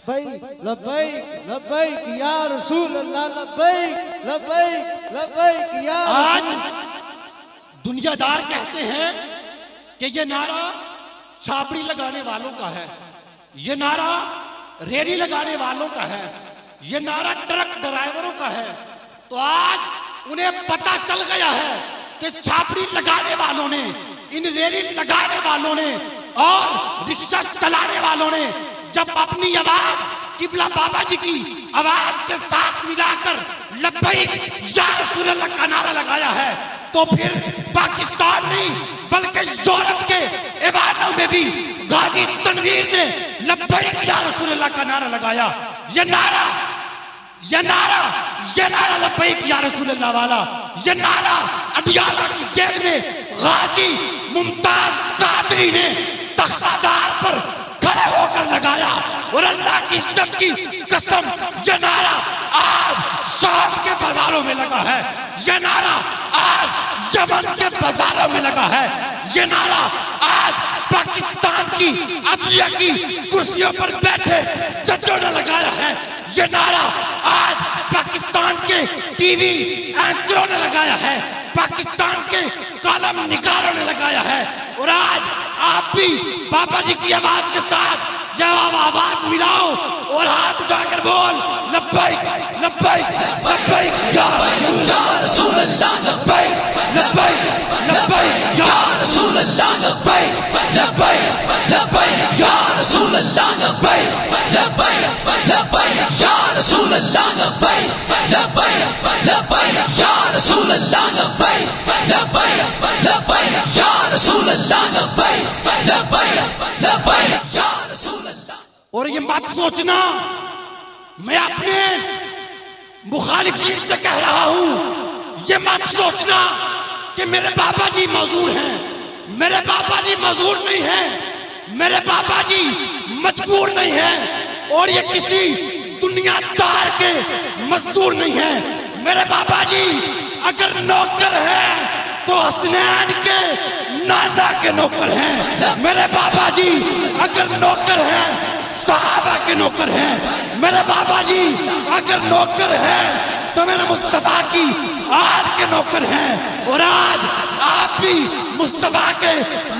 भाई लब्बैक लब्बैक या रसूल अल्लाह लब्बैक लब्बैक लब्बैक या आज दुनियादार कहते हैं कि ये नारा छाबड़ी लगाने वालों का है, ये नारा रेडी लगाने वालों का है, ये नारा ट्रक ड्राइवरों का है। तो आज उन्हें पता चल गया है कि छाबड़ी लगाने वालों ने, इन रेडी लगाने वालों ने और रिक्शा चलाने वालों ने जब अपनी आवाज किबला बाबा जी की आवाज के साथ मिलाकर लब्बैक या रसूल अल्लाह का नारा लगाया है, तो फिर पाकिस्तान नहीं बल्कि यूरोप के इबादतों में भी गाजी तनवीर ने लब्बैक या रसूल अल्लाह का नारा लगाया। ये नारा लब्बैक या रसूल अल्लाह वाला, ये नारा अडियाला की जेल में गाजी मुमताज कादरी ने तख्तादार पर खड़े होकर लगाया। और अल्लाह की इज्जत की कसम, ये नारा आज शाम के बाजारों में लगा है, ये नारा आज यमन के बाजारों में लगा है, ये नारा आज पाकिस्तान की अदलिया की कुर्सियों पर बैठे जजों ने लगाया है, ये नारा आज पाकिस्तान के टीवी एंकरों ने लगाया है, पाकिस्तान के कॉलम निगारों ने लगाया है। और आज आप भी बाबा जी की आवाज के साथ जब आप आवाज मिलाओ और हाथ उठाकर बोल लब्बैक लब्बैक लब्बैक या रसूल अल्लाह, लब्बैक लब्बैक लब्बैक या रसूल अल्लाह, लब्बैक लब्बैक लब्बैक या रसूल अल्लाह, लब्बैक लब्बैक लब्बैक या रसूल अल्लाह, लब्बैक लब्बैक लब्बैक या रसूल अल्लाह, लब्बैक लब्बैक लब्बैक या रसूल अल्लाह, लब्बैक लब्बैक लब्बैक या रसूल अल्लाह। और ये मत सोचना मैं अपने मुखालिफिन से कह रहा हूं, ये मत सोचना कि मेरे बाबा जी मजदूर हैं, मेरे बाबा जी मजदूर नहीं हैं, मेरे बाबा जी मजबूर नहीं हैं और ये किसी दुनियादार के मजदूर नहीं हैं। मेरे बाबा जी अगर नौकर हैं तो हसनैन के नाना के नौकर हैं। मेरे बाबा जी अगर नौकर हैं सहाबा के नौकर हैं। मेरे बाबा जी अगर नौकर हैं तो मेरे मुस्तफा की आल के नौकर हैं। और आज आप भी मुस्तफा के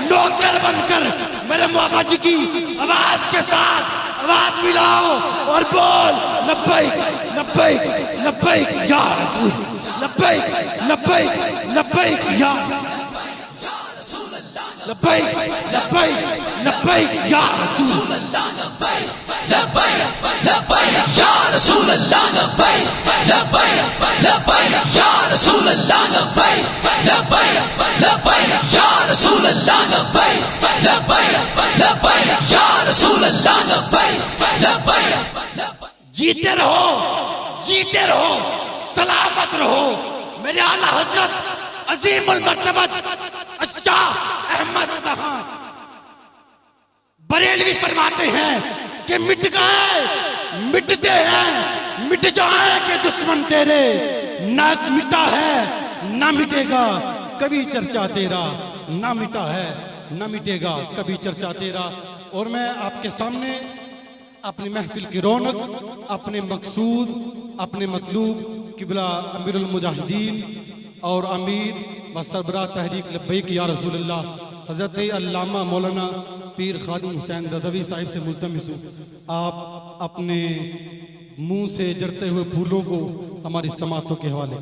नौकर बनकर मेरे बाबा जी की आवाज के साथ आवाज मिलाओ और बोल लब्बैक लब्बैक लब्बैक या रसूल, लब्बैक लब्बैक लब्बैक या लब्बैक लब्बैक लब्बैक या रसूल अल्लाह, लब्बैक लब्बैक लब्बैक या रसूल अल्लाह, लब्बैक लब्बैक लब्बैक या रसूल अल्लाह, लब्बैक लब्बैक लब्बैक या रसूल अल्लाह, लब्बैक लब्बैक लब्बैक या रसूल अल्लाह, लब्बैक लब्बैक। जीते रहो सलामत रहो। मेरे आला हजरत अजीमुल मर्तबत शाह अहमद खान बरेलवी फरमाते हैं कि मिट गए मिटते हैं, मिट जाएंगे दुश्मन तेरे, ना मिटा है ना मिटेगा कभी चर्चा तेरा, ना मिटा है ना मिटेगा कभी चर्चा तेरा। और मैं आपके सामने अपनी महफिल की रौनक, अपने मकसूद, अपने मतलूब किबला अमीरुल मुजाहिदीन और अमीर व सरबराह तहरीक लब्बैक या रसूल अल्लाह हज़रत अल्लामा मौलाना पीर खादिम हुसैन ददवी साहिब से मुल्तमिस हूँ, आप अपने मुंह से जरते हुए फूलों को हमारी समातों के हवाले।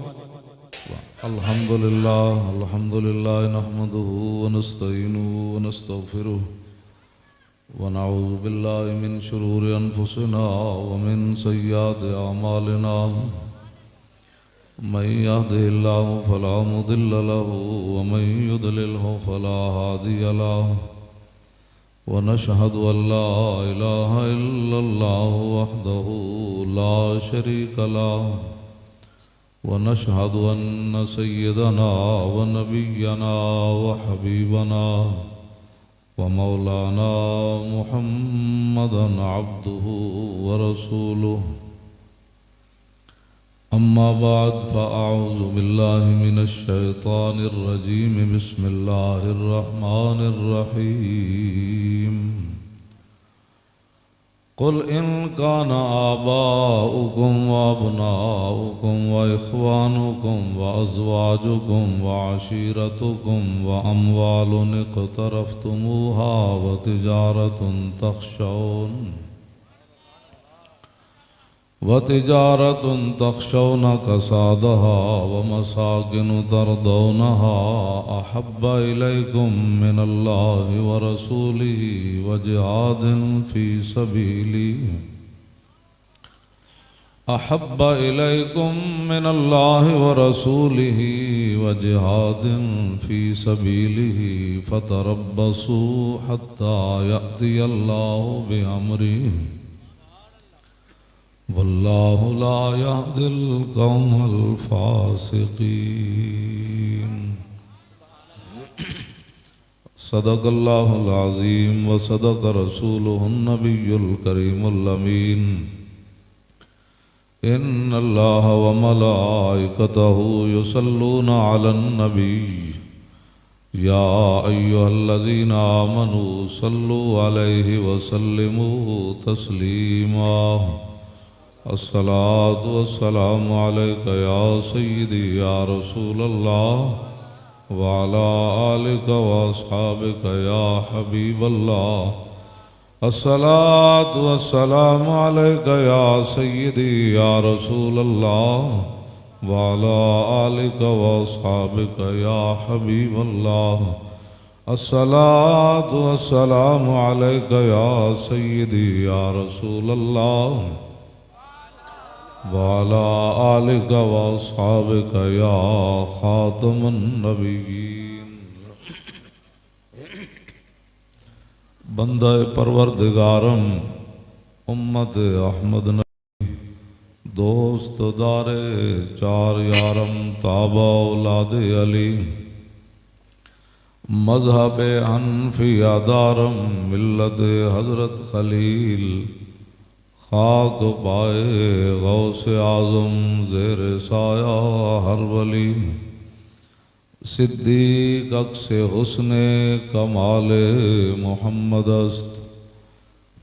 अल्हम्दुलिल्लाह अल्हम्दुलिल्लाह नहमदुहु व नस्तईनुहु व नस्तगफिरुह व नऊज़ु बिल्लाहि मिन शुरूरि अनफुसिना व मिन सय्यिआति अमालिना। मन यहदिहिल्लाहु फला मुदिल्ल लहु व मन युद्लिल्हु फला हादिय लहु। व नशहदु अल्ला इलाहा इल्लल्लाहु वहदहु ला शरीका लहु व नशहदु अन्न सय्यदना व नबिय्यना व हबीबना व मौलाना मुहम्मदन अब्दुहु व रसूलुहु। अम्मा बाद फ़अऊज़ु बिल्लाहि मिनश शैतानिर रजीम। बिस्मिल्लाहिर रहमानिर रहीम। कुल इन कान आबाउकुम व अबनाउकुम व इख्वानुकुम व अज़वाजुकुम व अशीरतुकुम व अम्वालुन इक़्तरफ़्तुमूहा व तिजारतुन तख़शौन कसादहा व मसाकिन तरदौनहा अहब्बा इलैकुम मिनल्लाहि व रसूलिही व जिहादिन फ़ी सबीलिही अहब्बा इलैकुम मिनल्लाहि व रसूलिही व जिहादिन फ़ी सबीलिही फ़तरब्बसू हत्ता यअतियल्लाहु बिअम्रिही वल्लाहु ला यहदिल कौमल फासिकीन। सदक़ल्लाहुल अज़ीम व सदक़ रसूलुहुन नबियुल करीमुल अमीन। इन्नल्लाह व मलाइकतहु युसल्लूना अलन नबी या अय्युहल्लज़ीना आमनू सल्लु अलैहि व सल्लिमू तस्लीमा। अस्सलातु वस्सलामु अलैका या सय्यदी या रसूलल्लाह व अला आलिका व अस्हाबिका या हबीबल्लाह। अस्सलातु वस्सलामु अलैका या सय्यदी या रसूलल्लाह व अला आलिका व अस्हाबिका या हबीबल्लाह। अस्सलातु वस्सलामु अलैका या सय्यदी या रसूलल्लाह वाला आलिका व अस्हाबिका या खातमुन नबिय्यीन। बंदा परवरदिगारम उम्मत अहमद नबी दोस्त दारे चार यारम ताबा औलाद अली मजहब हनफिया दारम मिल्लत हजरत खलील खाक पाए गौसे आज़म ज़ेर साया हर वली सिद्दीक़ अक्से हुस्ने कमाले मोहम्मद अस्त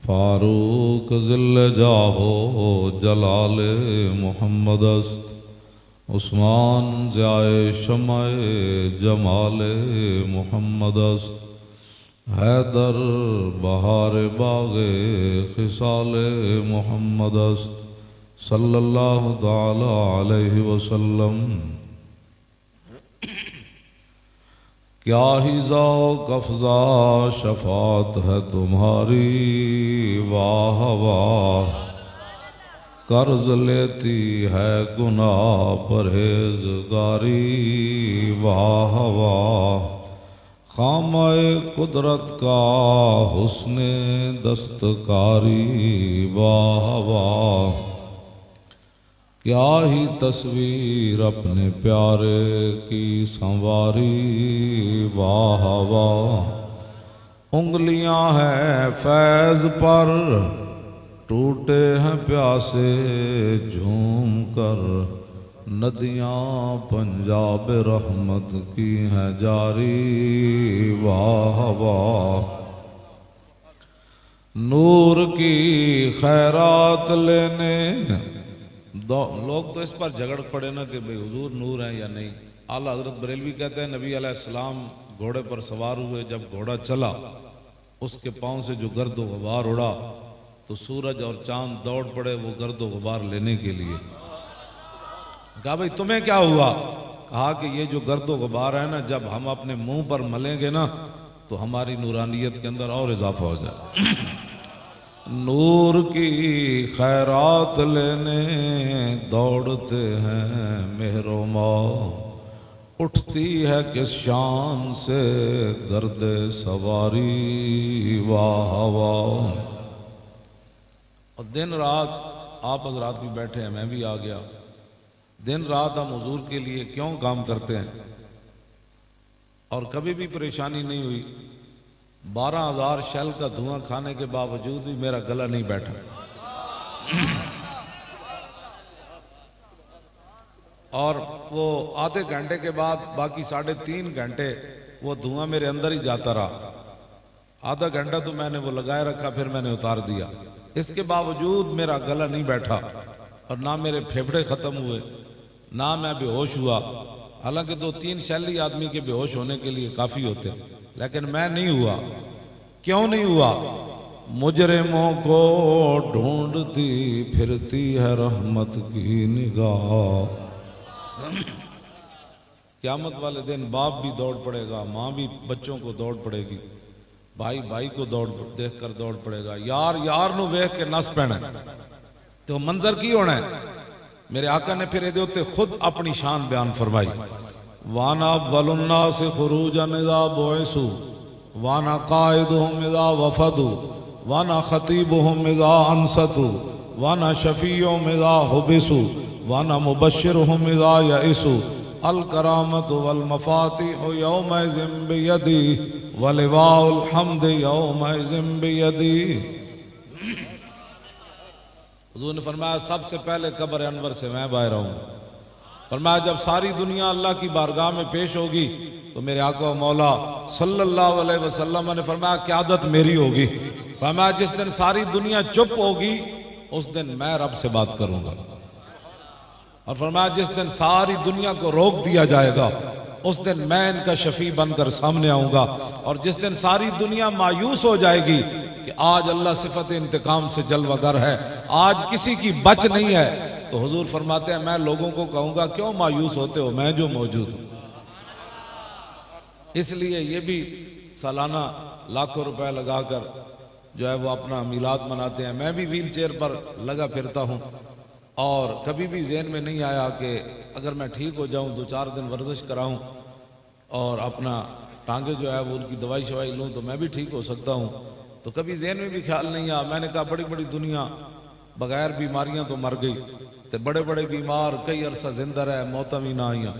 फारूक ज़िल्ले जाहो जलाले मोहम्मद अस्त उस्मान ज़ाए शमाए जमाले मोहम्मद अस्त हैदर बहार बागे खिसाले मोहम्मद अस्त सल्लल्लाहु ताला अलैहि वसल्लम। क्या ही ज़ौक़ अफ़ज़ा शफ़ात है तुम्हारी वाह वाह कर्ज लेती है गुनाह परहेज़गारी वाह वाह खामाए कुदरत का हुस्ने दस्तकारी वाह वाह क्या ही तस्वीर अपने प्यारे की संवारी वाह वाह उंगलियां हैं फैज़ पर टूटे हैं प्यासे झूम कर नदियाँ पंजाब रहमत की हैं जारी वाह वाह नूर की खैरात लेने लोग तो इस पर झगड़ पड़े ना कि भाई हुजूर नूर है या नहीं। आला हजरत बरेलवी कहते हैं नबी अलैहिस्सलाम घोड़े पर सवार हुए, जब घोड़ा चला उसके पाँव से जो गर्द गुबार उड़ा तो सूरज और चांद दौड़ पड़े वो गर्द गुबार लेने के लिए। कहा भाई तुम्हें क्या हुआ? कहा कि ये जो गर्द गुबार है ना, जब हम अपने मुंह पर मलेंगे ना तो हमारी नूरानियत के अंदर और इजाफा हो जाए। नूर की खैरात लेने दौड़ते हैं मेहरमा, उठती है किस शान से गर्दे सवारी वाह वाह। और दिन रात आप हजरात भी बैठे हैं, मैं भी आ गया। दिन रात हम हुजूर के लिए क्यों काम करते हैं और कभी भी परेशानी नहीं हुई। 12,000 शेल का धुआं खाने के बावजूद भी मेरा गला नहीं बैठा। और वो आधे घंटे के बाद बाकी 3.5 घंटे वो धुआं मेरे अंदर ही जाता रहा। आधा घंटा तो मैंने वो लगाए रखा, फिर मैंने उतार दिया। इसके बावजूद मेरा गला नहीं बैठा और ना मेरे फेफड़े ख़त्म हुए, ना मैं बेहोश हुआ। हालांकि 2-3 शैली आदमी के बेहोश होने के लिए काफ़ी होते हैं, लेकिन मैं नहीं हुआ। क्यों नहीं हुआ? मुजरिमों को ढूंढती फिरती है रहमत की निगाह। क़यामत वाले दिन बाप भी दौड़ पड़ेगा, माँ भी बच्चों को दौड़ पड़ेगी, भाई भाई को देख कर दौड़ पड़ेगा, यार यार नु वेख के नस पैना। तो मंजर की होना है? मेरे आका ने फिर ये उत्ते खुद अपनी शान बयान फरमाई। वाना वलुन्ना से खुरूजन इज़ा बुइसु वाना काइदुहुम इज़ा वफदु वाना खतीबुहुम इज़ा अनसतु वाना शफीउहुम इज़ा हुबिसु वाना मुबश्शिरुहुम इज़ा यइसु अल करामतु वल मफातिहु यौमइज़िन बियदी व लिवाउल हम्द यौमइज़िन बियदी। हुज़ूर ने फरमाया सबसे पहले कब्र अनवर से मैं बाहर आऊँगा। फरमाया जब सारी दुनिया अल्लाह की बारगाह में पेश होगी तो मेरे आका मौला सल्लल्लाहु अलैहि वसल्लम ने फरमाया क़यादत मेरी होगी। फरमाया जिस दिन सारी दुनिया चुप होगी उस दिन मैं रब से बात करूँगा। और फरमाया जिस दिन सारी दुनिया को रोक दिया जाएगा उस दिन मैं इनका शफी बनकर सामने आऊँगा। और जिस दिन सारी दुनिया मायूस हो जाएगी कि आज अल्लाह सिफत इंतकाम से जलवागर है, आज किसी की बच नहीं है, तो हुजूर फरमाते हैं मैं लोगों को कहूँगा क्यों मायूस होते हो, मैं जो मौजूद हूँ। इसलिए ये भी सालाना लाखों रुपए लगाकर जो है वो अपना मिलाद मनाते हैं। मैं भी व्हील चेयर पर लगा फिरता हूँ और कभी भी ज़हन में नहीं आया कि अगर मैं ठीक हो जाऊँ 2-4 दिन वर्जिश कराऊँ और अपना टांगे जो है वो उनकी दवाई शवाई लूँ तो मैं भी ठीक हो सकता हूँ। तो कभी ज़हन में भी ख्याल नहीं आया। मैंने कहा बड़ी बड़ी दुनिया बगैर बीमारियाँ तो मर गई, तो बड़े बड़े बीमार कई अरसा जिंदा रहे, मौतां भी ना आईयां।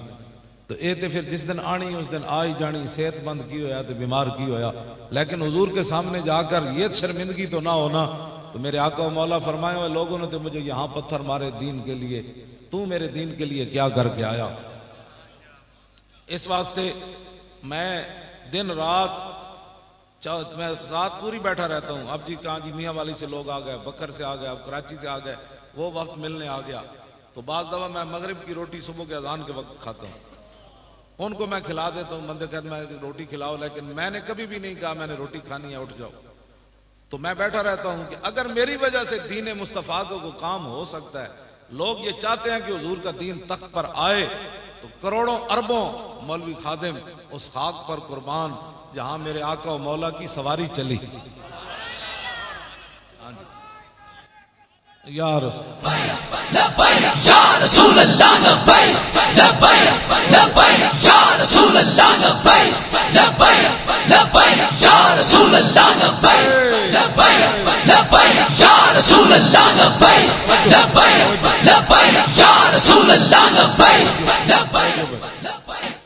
तो ये तो फिर जिस दिन आनी उस दिन आ ही जानी, सेहतमंद की होया तो बीमार की होया। लेकिन हुजूर के सामने जाकर ये शर्मिंदगी तो ना होना। तो मेरे आका व मौला फरमाए हुए लोगों ने तो मुझे यहाँ पत्थर मारे दीन के लिए, तू मेरे दीन के लिए क्या करके आया। इस वास्ते मैं दिन रात मैं रात पूरी बैठा रहता हूँ। अब जी कहाँ जी मियाँ वाली से लोग आ गए, बकर से आ गए, अब कराची से आ गए, वो वक्त मिलने आ गया। तो बाज़ दफ़ा मैं मगरिब की रोटी सुबह के अजान के वक्त खाता हूँ, उनको मैं खिला देता हूँ। बंदे कहते मैं रोटी खिलाओ, लेकिन मैंने कभी भी नहीं कहा मैंने रोटी खानी है, उठ जाओ। तो मैं बैठा रहता हूँ कि अगर मेरी वजह से दीन मुस्तफ़ा को काम हो सकता है, लोग ये चाहते हैं कि हुजूर का दीन तख्त पर आए, तो करोड़ों अरबों मौलवी खादिम उस खाक पर कुर्बान जहां मेरे आका और मौला की सवारी चली। या रसूल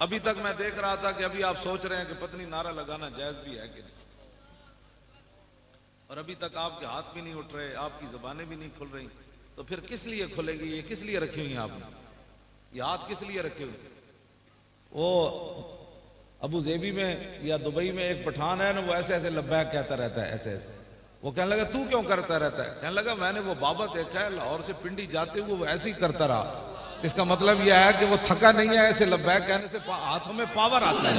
अभी तक मैं देख रहा था कि अभी आप सोच रहे हैं कि पत्नी नारा लगाना जायज भी है कि नहीं, और अभी तक आपके हाथ भी नहीं उठ रहे, आपकी जबानें भी नहीं खुल रही, तो फिर किस लिए खुलेगी? ये किस लिए रखी हुई हैं आपने? ये हाथ किस लिए रखे हुए? वो अबू जेबी में या दुबई में एक पठान है ना, वो ऐसे ऐसे लब्बैक कहता रहता है, ऐसे ऐसे। वो कहने लगा तू क्यों करता रहता है? कहने लगा मैंने वो बाबा देखा है लाहौर से पिंडी जाते हुए वो ऐसे ही करता रहा। इसका मतलब यह है कि वो थका नहीं है, ऐसे लब्बैक कहने से हाथों में पावर आता है।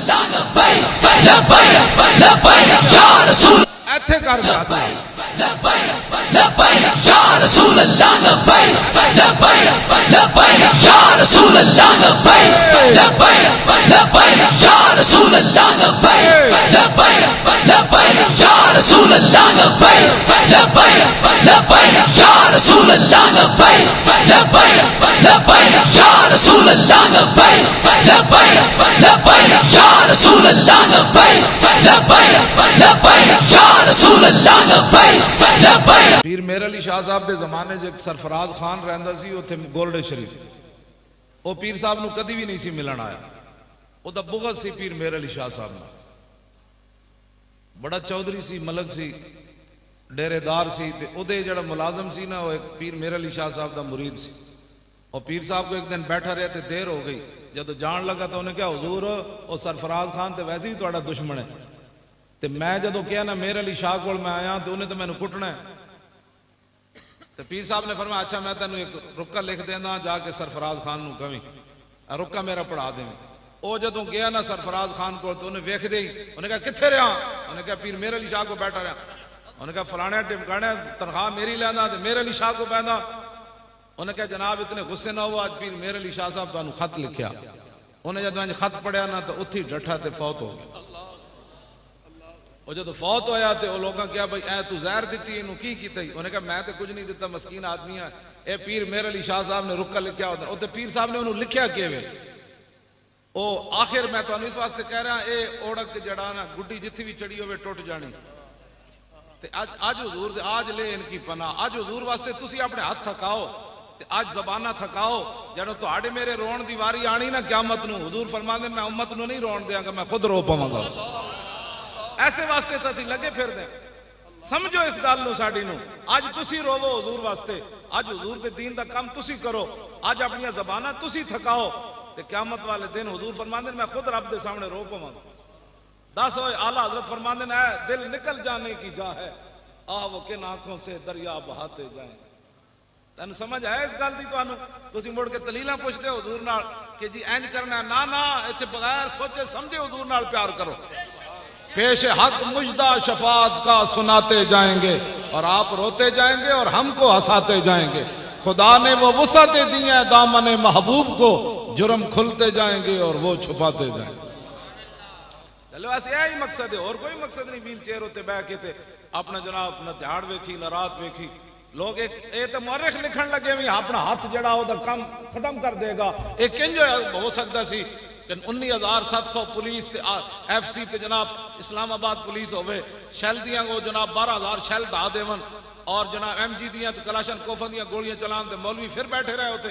ऐसे कर जाता है। पीर मेर अली शाह साहब के जमाने च सरफराज खान रहिंदा सी उत्थे गोलडे शरीफ। वो पीर साहब नूं कदी भी नहीं सी मिलन आया। ओदा बुग़्ज़ सी पीर मेर अली शाह साहब नूं। बड़ा चौधरी सी, मलक सी, डेरेदार सी, ते ओदे जिहड़ा मुलाजम सी ना, वो एक पीर मेर अली शाह साहब दा मुरीद सी। और पीर साहब को एक दिन बैठा रहा तो देर हो गई। जब जान लगा तो उन्हें क्या हुजूर वो सरफराज खान तो वैसे भी तुहाडा दुश्मन है, तो मैं जो कहा ना मेर अली शाह को मैं आया तो उन्हें तो मैंने कुटना है। तो पीर साहब ने फरमाया अच्छा मैं तेन एक रुका लिख देना जाके सरफराज खान नूं कहीं रुका मेरा पढ़ा देवी। वो जदों गया ना सरफराज खान को तो उन्हें वेख दे उन्हें कहा कित्थे रहा, उन्हें कहा पीर मेरे अली शाह को बैठा रहा, उन्हें कहा फलाने टिमकाने तनख्वाह मेरी लेना तो मेरे अली शाह को बहना। उन्हें कहा जनाब इतने गुस्से ना हो, आज पीर मेरे अली शाह साहब तुहानू खत लिखा। उन्हें जदों खत पढ़िया ना तो उत्थे डठा ते फौत हो गया। वो जो फौत होया तो वो लोगों क्या भाई ऐ तू जहर दी इनू की कीता? उन्हें कहा मैं तो कुछ नहीं दिता, मस्कीन आदमी है। ये पीर मेरे अली शाह साहब ने रुका लिखा होता, वो पीर साहब ने उन्होंने लिखा किवें? ओ आखिर मैं तुहानू इस वास्ते कह रहा ये ओढ़क जड़ा ना गुड्डी जिथे भी चढ़ी होवे टुट जानी। ते अज हुजूर दे आज ले इनकी पना, अज हुजूर वास्ते तुसी अपने हाथ थकाओ ते अज जबाना थकाओ। जदों तुहाडे मेरे रोण दी वारी आनी ना क़यामत नूं, हुजूर फरमांदे मैं उम्मत नूं नहीं रोण देंगा, मैं खुद रो पावांगा। ऐसे वास्ते तो असीं लगे फिरदे। समझो इस गल नूं साडी नूं, अज तुसी रोवो हुजूर वास्ते, अज हुजूर दे दीन दा काम तुसी करो, अज अपनी जबाना तुसी थकाओ ते क़यामत वाले दिन हुजूर फरमांदे मैं खुद रब दे सामने रो पावांगा। दस होए आला हजरत फरमांदे है दिल निकल जाने की जा है, आ वो किन आंखों से दरिया बहाते जाए। तैनूं समझ है इस गल दी? तुसीं मुड़ के दलीलां पुछदे हो हुजूर नाल कि जी इंज करना, ना ना इत्थे बगैर सोचे समझे हुजूर नाल प्यार करो। पेश हक मुजदा शफात का सुनाते जाएंगे और आप रोते जाएंगे और हमको हंसाते जाएंगे। खुदा ने वो वुसअतें दी हैं दामन महबूब को, जुर्म खुलते जाएंगे और वो छुपाते जाएंगे। चलो ऐसे यही मकसद है, और कोई मकसद नहीं। व्हील चेयर उत्ते बह के ते अपना जनाब न ध्याड़ वेखी न रात वेखी। लोग एक तो मौरख लिखण लगे भी अपना हाथ जड़ा ओदा काम खत्म कर देगा। एक किंज हो सकता सी 19,700 पुलिस FC ते जनाब इस्लामाबाद पुलिस होवे, शैल दियां वो जनाब 12,000 शैल धा देवन और जनाब MG दियां तो कलाशन कोफन दियां गोलियां चलान ते मौलवी फिर बैठे रहे होते।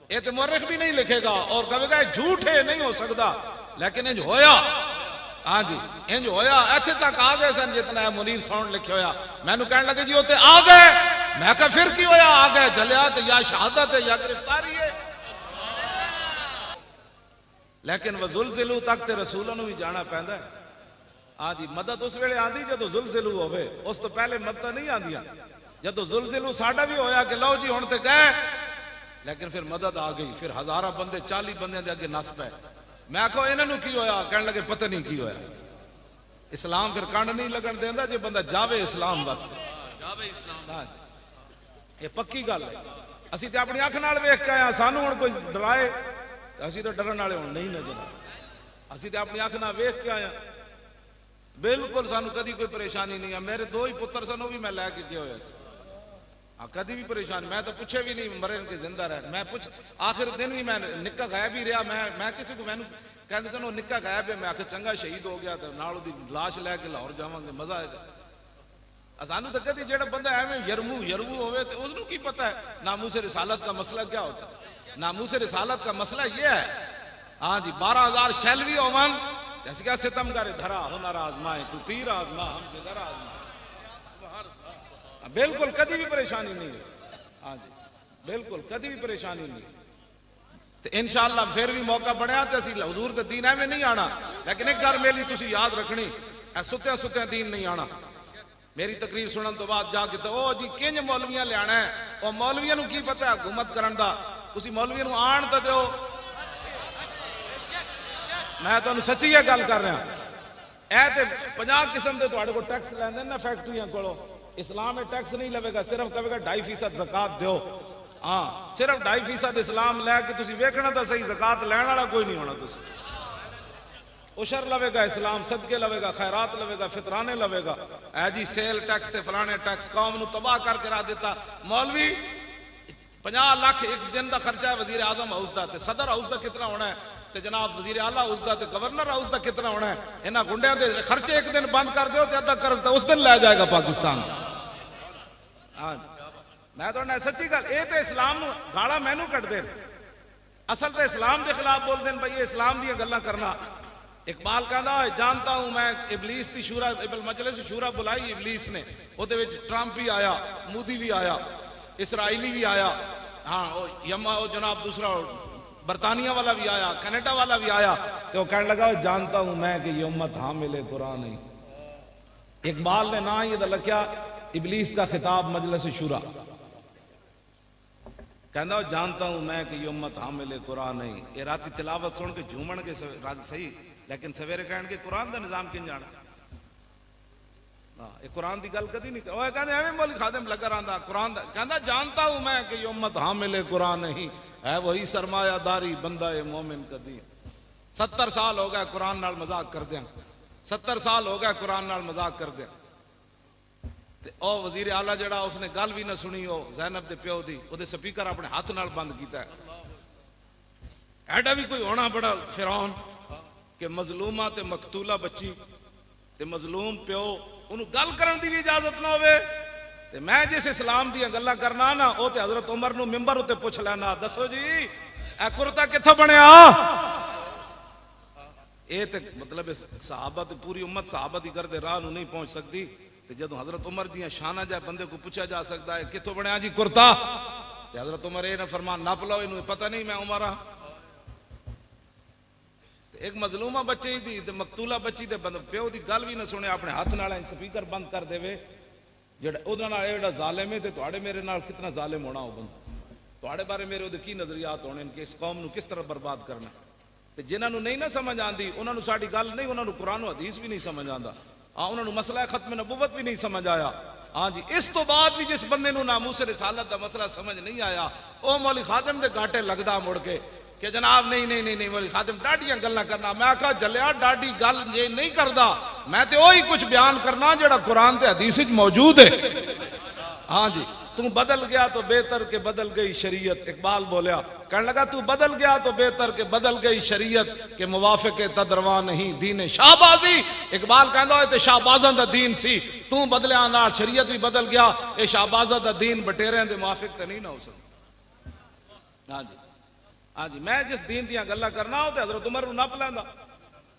ये तो मौरख भी नहीं लिखेगा और कहेगा झूठ है, नहीं हो सकता, लेकिन इंज होया। हाँ जी इंज होया। इत्थे तक आ गए सन जितना है मुनीर साउंड लिखे होया। मैनू कहने लगे जी उते आ गए, मैं कहा फिर की होया? आ गए जलिया तो या शहादत है या गिरफ्तारी है। लेकिन वह जुलजिलू तक ते रसूलों नूं भी जाना पैंदा है। हाँ जी मदद उस वेले आंदी जदों जुलजिलू होवे, उस तो पहले मदद नहीं आंदियां। जदों जुलजिलू साडा भी होया कि लो जी हुण ते गए, लेकिन फिर मदद आ गई। फिर हजारा बंदे 40 बंदे दे अगे नस पे। मैं आखो इन्हां नूं की होया? कहने लगे पता नहीं की होया। इस्लाम फिर कंड नहीं लगन देंदा जे बंदा जावे इस्लाम वास्ते, जावे इस्लाम। ये पक्की गल है। असीं ते अपनी अख नाल वेख के आए, सानू हुण कोई डराए असीं तो डरन वाले हुण नहीं नजर। असीं तो अपनी अख नाल वेख के आए, बिल्कुल सानू कदी कोई परेशानी नहीं है। मेरे 2 ही पुत्र सन, वो भी मैं लैके गया होया सी। हाँ कदी भी परेशानी, मैं तो पूछे भी नहीं मरे के जिंदा रहे। मैं पूछ आखिर दिन भी मैं निक्का गायब ही रहा। मैं किसी को मैनू कहते सन निक्का गायब है, मैं आखिर चंगा शहीद हो गया तो नाल उहदी लाश लैके लाहौर जावांगे, मजा आएगा। सानू तो कदी जेड़ा बंदा एवें यरमू होवे तो उसनू की पता है नामूस रिसालत का मसला क्या होता है। नामूस रिसालत का मसला ये है, हाँ जी 12,000 शैल भी होवन, जैसे क्या सितम करे धरा हुनर आजमाए तू तीर आजमा हम जिगर आजमा। बिल्कुल कभी भी परेशानी नहीं है। हाँ जी बिल्कुल कभी भी परेशानी नहीं। तो इंशाअल्लाह फिर भी मौका बनया तो असीं हुजूर दे दीन में नहीं आना, लेकिन एक गल मेरी तुसीं याद रखनी, सुत्या सुत्या दीन नहीं आना। मेरी तकरीर सुनने तो बाद जाके तो ओ जी किंज मौलवियां लियाना है, और मौलवियां नूं की पता है हुकूमत करन दा। तुसीं मौलवियां नूं आण तो दिओ। मैं तुहानूं सच्ची ये गल कर रहा, ऐ ते 50 किस्म के तुहाडे कोल टैक्स लैंदे ना फैक्ट्रियां कोलों। इस्लाम में टैक्स नहीं लवेगा, सिर्फ कहेगा 2.5% ज़कात दो। हाँ सिर्फ 2.5% इस्लाम लैके तुसीं वेखना तो सही, ज़कात लैण वाला कोई नहीं होना। तुसीं उशर लवेगा इस्लाम, सदके लवेगा, खैरात लवेगा, फितराने लवेगा। ऐ जी सेल टैक्स ते फलाने टैक्स कौम नूं तबाह करके रख दिता। मौलवी 50 लाख एक दिन का खर्चा है वजीर आजम हाउस का, सदर हाउस का कितना होना है, तो जनाब वजीर आला हाउस का, गवर्नर हाउस का कितना होना है। इन्होंने गुंडिया के खर्चे एक दिन बंद कर दो तो अद्धा कर्ज तो उस दिन लै जाएगा पाकिस्तान। हाँ मैं तो सच्ची गल, ये तो इस्लाम गाला मैनू कटते असल तो इस्लाम के खिलाफ बोलते हैं। भाई ये इस्लाम दी गल्लां करना। इकबाल कहता जानता हूं मैं इबलीस की शूरा मजलिस शूरा बुलाई इबलीस ने, उहदे विच ट्रंप भी आया, मोदी भी आया, इसराइली भी आया, हाँ यमा वो जनाब दूसरा बरतानिया वाला भी आया, कनाडा वाला भी आया। तो वो कहने लगा जानता हूं मैं कि ये उम्मत हामिल कुरान नहीं। इकबाल ने ना ये लख्या इबलीस का खिताब मजलिस शूरा, कहना जानता हूं मैं कि ये उम्मत हामिल कुरान नहीं। ये राती तिलावत सुन के झूमन के सही, लेकिन सवेरे कहन के कुरान का निजाम किन जाना। ये कुरान की गल कदी नहीं कहते एवं मौलवी खादिम लगा रहा कुरान कहता जानता हूं मैं कि ये उम्मत हामिल कुरान नहीं है वही सरमायादारी बंदा है मोमिन कदी। 70 साल हो गए कुरान नाल मजाक कर दिया, 70 साल हो गए कुरान नाल मजाक कर दिया। ओ वजीर आला जड़ा उसने गल भी ना सुनी हो ज़ैनब दे प्यो दी, ओदे स्पीकर अपने हाथ नाल बंद किया है। ऐडा भी कोई होना बड़ा फिरौन कि मजलूमा ते मकतूला बच्ची ते मजलूम प्यो उन्होंने गल करन दी भी इजाजत ना होवे। ते मैं जिस इस्लाम दी गल्लां करना ना ओ ते हजरत उमर नू मिंबर उत्ते पुछ लेना, दसो जी ए कुर्ता कित्थों बनया। ये ते मतलब सहाबा ते पूरी उम्मत सहाबा दी करदे राह नू नहीं पहुंच सकती। ते जदों हजरत उमर दी शाना जाए बंदे को पूछा जा सकता है कित्थों बनया जी कुर्ता, ते हजरत उमर ये ना फरमान नप लो इनू पता नहीं मैं उमर हाँ। एक मजलूमा बच्चे दी ते मकतूला बच्ची दे प्यो दी गल भी ना सुने अपने हाथ नाल स्पीकर बंद कर देवे। जेड़ा ओदा नाल जेड़ा जालिम है ते तुहाडे मेरे नाल कितना जालिम होना हो बंदा, तुहाडे बारे मेरे ओदे की नजरियात होने कि इस कौम नू किस तरह बर्बाद करना। ते जिन्हां नू नहीं ना समझ आंदी उन्हां नू साडी गल नहीं, उन्हां नू कुरान हदीस भी नहीं समझ आंदा। हाँ उन्हां नू मसला खत्म नबुवत भी नहीं समझ आया। हाँ जी इस तो बाद भी जिस बंदे नू नामूस रिसालत दा मसला समझ नहीं आया ओ मौलवी खादिम दे घाटे लगदा मुड़ के कि जनाब नहीं नहीं नहीं नहीं मौलवी खादिम डाडियां गल्लां करना। मैं आखा जलिया डाडी गल ये नहीं करदा, मैं तो वही कुछ बयान करना जेड़ा कुरान ते हदीस विच मौजूद है। हाँ जी तू बदल गया तो बेहतर के बदल गई शरीयत, इकबाल बोलिया कहने लगा तू बदल गया तो बेहतर के बदल गई शरीयत के मुवाफिक तदरवा नहीं दीन शाहबाजी। इकबाल कहंदा है ते शाहबाजां दा दीन सी, तू बदलिया नाल शरीयत भी बदल गया, ये शाहबाजां दा दीन बटेरियां दे मुवाफिक ते नहीं ना हो सकदा। हाँ जी हाँ जी मैं जिस दीन दियां गल्लां करना हो ते हजरत उमर नू नप लैंदा।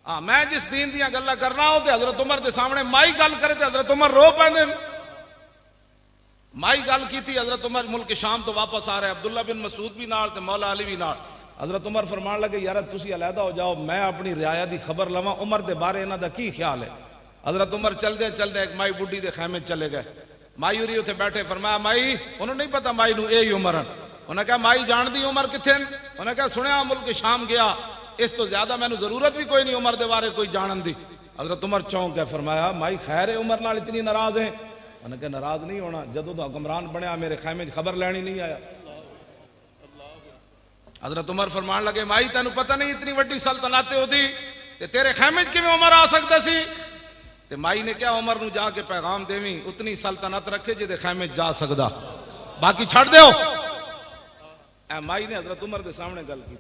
हाँ मैं जिस दीन दियां गल्लां करना हो ते हजरत उमर दे सामने माई गल करे ते हजरत उमर रो पैंदे। माई गल की थी हजरत उमर मुल्क शाम तो वापस आ रहे अब्दुल्ला बिन मसूद भी नाल ते मौला अली भी नाल। हजरत उमर फरमान लगे यार तुसी अलहदा हो जाओ मैं अपनी रियाया दी खबर लवा उमर दे बारे इन्हां दा की ख्याल है। हजरत उमर चलदे चलदे एक माई बुढ़ी दे खैमे चले गए। माई उरी उत्थे बैठे फरमाया माई उन्होंने नहीं पता माई नू यही उमर है। उन्हें कहा माई जान दी उमर किथे। उन्हें कहा सुनिया मुल्क शाम गया, इस तो ज्यादा मैनू जरूरत भी कोई नहीं उमर दे बारे कोई जानन दी। हजरत उमर चौंक के फरमाया माई खैर है उमर नाल इतनी नाराज है। उन्हें कहा नाराज नहीं होना, जदों दा हुक्मरान बनया मेरे खैमे खबर लैनी नहीं आया। हजरत उमर फरमान लगे माई तेन पता नहीं इतनी वड्डी सल्तनत होती ते तेरे खैमे किवें उमर आ सकदा सी। ते माई ने क्या उमर नू जाके पैगाम देवी उतनी सल्तनत रखे जिहदे खैमे जा सकदा, बाकी छड़ दिओ। ए माई ने हजरत उमर के सामने गल की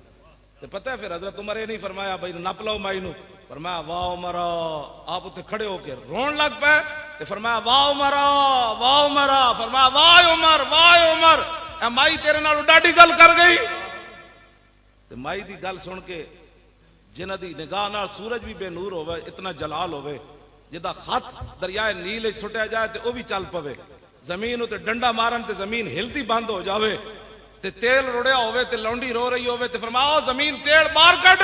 ते पता है फिर हजरत उमर ये नहीं फरमाया भाई नप लो माई नू, फरमाया वाह उमरा। आप उत्ते खड़े होकर रोन लग पे ते फरमाया वाह उमरा वाह उमरा। फरमाया वाह उमर वाह उमर। ए माई तेरे नाल डाडी गल कर गई। ते माई दी गल सुन के जिन्हां दी निगाह नाल सूरज भी बेनूर होवे इतना जलाल होवे जिदा खत दरियाए नील सुटिया जाए ते ओ भी चल पवे, जमीन उत्ते डंडा मारन ते जमीन हिलती बंद हो जावे, ते तेल रुड़िया होवे ते लौंडी रो रही होवे ते फरमाओ जमीन तेल बाहर कट।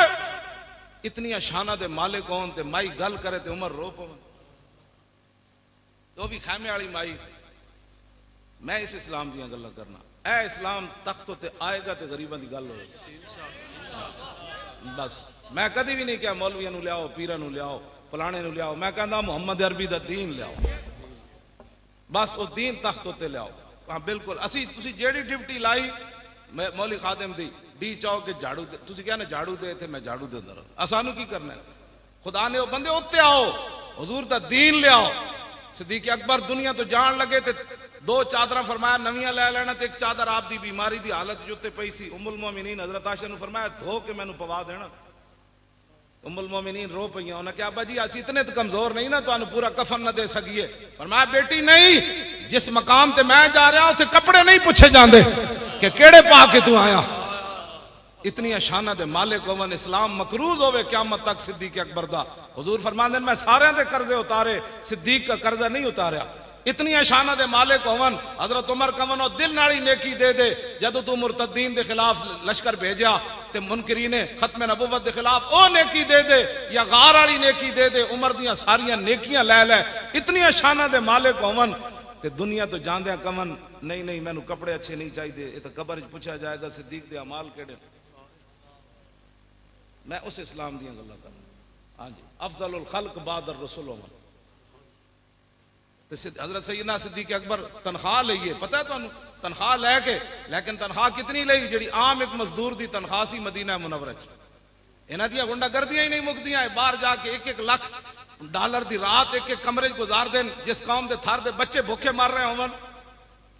इतनी शाना दे मालिक होन ते माई गल करे ते उमर रो पवे। तो भी खैमे वाली माई। मैं इस इस्लाम दियां गल्लां करना, ए इस्लाम तख्त ते आएगा ते गरीबां दी गल होवे बस। मैं कदी भी नहीं कहा मौलवियां नू लियाओ पीरां नू लियाओ फलाने नू लियाओ, मैं कहंदा मुहम्मद अरबी दा दीन लियाओ बस। उस दीन तख्त ते लियाओ। हाँ बिल्कुल असी तुसी जेड़ी ड्यूटी लाई मौलवी खादिम दी डी चौक के झाड़ू दे तुसी क्या ना झाड़ू दे थे मैं झाड़ू देंदा रहा। असानू की करना है खुदा ने वो बंदे उत्ते आओ हुजूर दा दीन लियाओ। सिद्दीक अकबर दुनिया तो जान लगे ते दो चादर फरमाया नवियां ले लेना ते एक चादर आप दी बीमारी दी हालत जुत्ते पई सी। उम्मुल मोमिनीन हजरत आयशा नू फरमाया धो के मैनू पवा देना। उम्मुल मोमिनीन रो पईयां। उन्हें क्या अब्बा जी असी इतने तो कमजोर नहीं ना तुहानू पूरा कफन न दे सकीए। फरमाया बेटी नहीं, जिस मकाम ते मैं जा रहा उत्थे कपड़े नहीं पूछे जांदे कि केड़े पा के तू आया। इतनी शाना दे मालिक होवन इस्लाम मकरूज होवे क़यामत तक सिद्दीक अकबर दा। हुजूर फरमांदे मैं सारे दे कर्जे उतारे सिद्दीक का कर्जा नहीं उतारा। इतनी शाना दे मालिक होवन हजरत उमर कवन दिल नाली नेकी दे दे जदों तू मुर्तदीन दे खिलाफ लश्कर भेजा ते मुनकरीन खत्म नबुवत दे खिलाफ ओ नेकी दे दे या गार वाली नेकी दे दे। उमर दियां सारियां नेकियां लै लै। इतनी शाना दे मालिक होवन ते दुनिया तो जांदे कवन नहीं नहीं मैनू कपड़े अच्छे नहीं चाहिए, ये तो कबर पूछा जाएगा सिद्दीक दे अमाल केड़े। मैं उस इस्लाम दी गल्लां कर हाँ जी। अफजलुल खल्क बादर रसूल हजरत सैयदना सिद्दीक अकबर तनख्वाह लईए, पता है तुहानू तनख्वाह लैके, लेकिन तनख्वाह कितनी लई जी आम एक मजदूर की तनख्वाह सी मदीना मुनव्वरा च। इन्हां दी गुंडागर्दियां ही नहीं मुकदियां, बाहर जाके $1-1 लाख की रात एक एक कमरे गुजार देन, जिस कौम के थर दे बच्चे भूखे मर रहे होवन।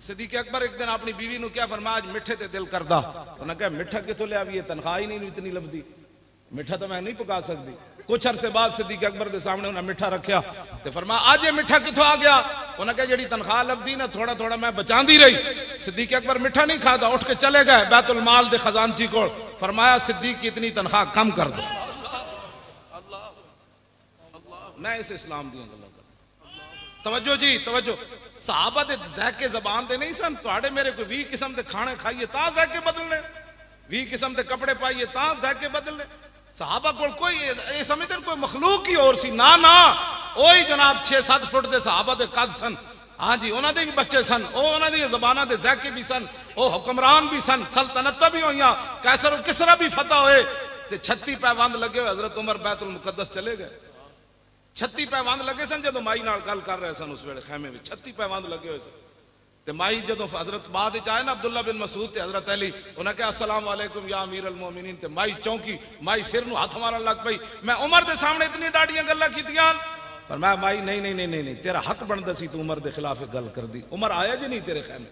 सिद्दीक अकबर एक दिन अपनी बीवी को क्या फरमाया, आज मिठे ते दिल करदा। उन्हें कहा मिठा कितों लिया, भी तनख्वाह ही नहीं इतनी लभदी, मिठा तो मैं नहीं पका सकती। कुछ अरसे बाद सिद्दीक अकबर के सामने उन्हें मिठा रखा तो फरमाया आज ये मिठा कितों आ गया। उन्हें कहा जी तनख्वाह लभदी ना थोड़ा थोड़ा मैं बचाती रही। सिद्दीक अकबर मिठा नहीं खाता, उठ के चले गए बैतुल माल दे खजानची को, फरमाया सिद्दीक की इतनी तनख्वाह कम कर दो। मैं इस इस्लाम दी गल्लां कर तवज्जो जी तवज्जो। सहाबा दे ज़ायके ज़बान दे नहीं सन, तुहाडे मेरे कोई 20 किस्म के खाने खाइए तां ज़ायके बदलने, 20 किस्म के कपड़े पाइए तां ज़ायके बदलने। सहाबा को कोई ये समझते कोई मखलूक ही और सी ना ना, ओही जनाब 6-7 फुट दे सहाबा दे कद सन। हाँ जी उन्हां दे भी बच्चे सन, उन्हां दी ज़बानां दे ज़ायके भी सन, ओ हुक्मरान भी सन, सल्तनत भी होइयां, कैसर और किसरा भी फतह होए ते 36 पैबंद लगे हुए। हजरत उमर बैतुल मुकद्दस चले गए, 36 पैबंद लगे सन जो माई नाल गल कर रहे सन उस वेले खैमे में 36 पैबंद लगे हुए सन। ते माई जो हजरत बाद आए ना अब्दुल्ला बिन मसूद ते हजरत अली, उन्हें कहा अस्सलाम वालेकुम या अमीर अल मोमिनीन, ते माई चौंकी, माई सिर नूं हथ मारन लग पई। मैं उमर दे सामने इतनी डाडियां गल्लां कीतियां, पर मैं माई नहीं नहीं नहीं नहीं नहीं तेरा हक बनदा सी, तू उमर दे खिलाफ गल कर दी। उमर आया जी नहीं तेरे खैमे,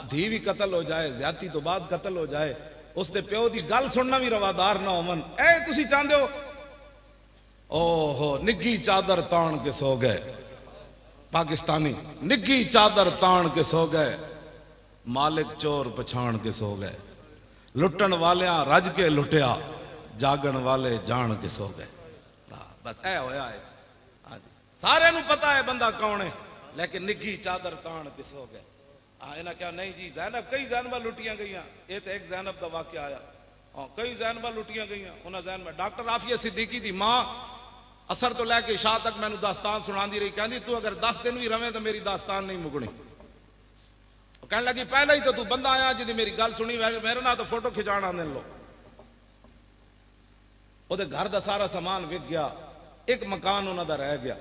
धी भी कतल हो जाए, ज्यादती तो बाद कतल हो जाए, उसके प्यो की गल सुनना भी रवादार ना होवन। ए तुसी चाहते हो ओहो निग्गी चादर तान के सो गए, पाकिस्तानी निग्गी चादर तान के सो गए, मालिक चोर पछाण के सो गए, लुटन वाले रज के लुटिया, जागन वाले जान के सो गए। बस ऐ होया है। हाँ जी सारे नूं पता है बंदा कौन है, लेकिन निग्गी चादर तान के सो गए। हाँ इन्हें क्या नहीं जी ज़ैनब, कई ज़ैनबा लुटियां गई, ये तो एक ज़ैनब का वाकया आया। हाँ कई ज़ैनबा लुटियां गई, उन्हें ज़ैनब डॉक्टर आफिया सिद्दीकी की मां असर तो लैके शाह तक मैनू दास्तान सुनाती रही, कहती तू अगर 10 दिन भी रवे तो मेरी दास्तान नहीं मुकनी। कहने लगी पहले ही तो तू बंदा आया जिदी मेरी गल सुनी, मेरे ना तो फोटो खिंचाण आने लो। ओदे घर का सारा सामान विक गया, एक मकान उन्होंने रह गया।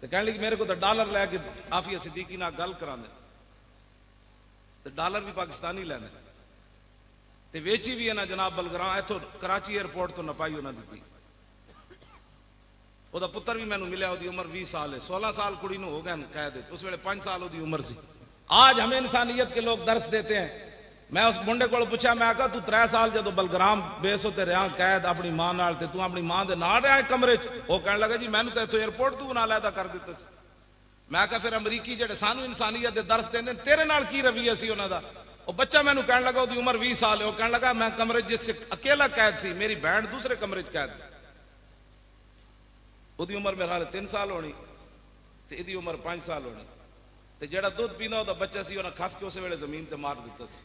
तो कहने लगी मेरे को तो डॉलर लैके आफिया सिद्दीकी नाल गल कराने, तो डॉलर भी पाकिस्तानी लैने, ते वेची भी है ना जनाब बलगरां इथों कराची एयरपोर्ट तो नपाई उन्हें दी। ओदा पुत्र भी मैनू मिले, ओदी उम्र 20 साल है, 16 साल कुड़ी नूं हो गए कैद, उस वेले 5 साल ओदी उम्र सी। आज हमें इंसानियत के लोग दर्श देते हैं। मैं उस मुंडे को पूछा, मैं आखा तू 3 साल जो बलगराम बेस होते रहा कैद अपनी मां नाल, ते तू अपनी मां दे नाल रहा कमरे च? वो कहने लगा जी मैनू तो इत्थों एयरपोर्ट तू बना लैदा कर दिता सी। मैं आखा फिर अमरीकी जेडे सानू इंसानियत दे दर्श देंदे तेरे नाल की रवैया सी उन्हां दा? वो बच्चा मैनू कहने लगा ओदी उम्र 20 साल है, वो कहने लगा मैं कमरे जिस अकेला कैद सी, मेरी बहन दूसरे कमरे च कैद सी। ओदी उम्र मेरे हाल 3 साल होनी, ते इहदी उम्र 5 साल होनी, ते जेड़ा दूध पींदा ओदा बच्चा सी उन्हें खस के उस वेले जमीन ते मार दिता सी।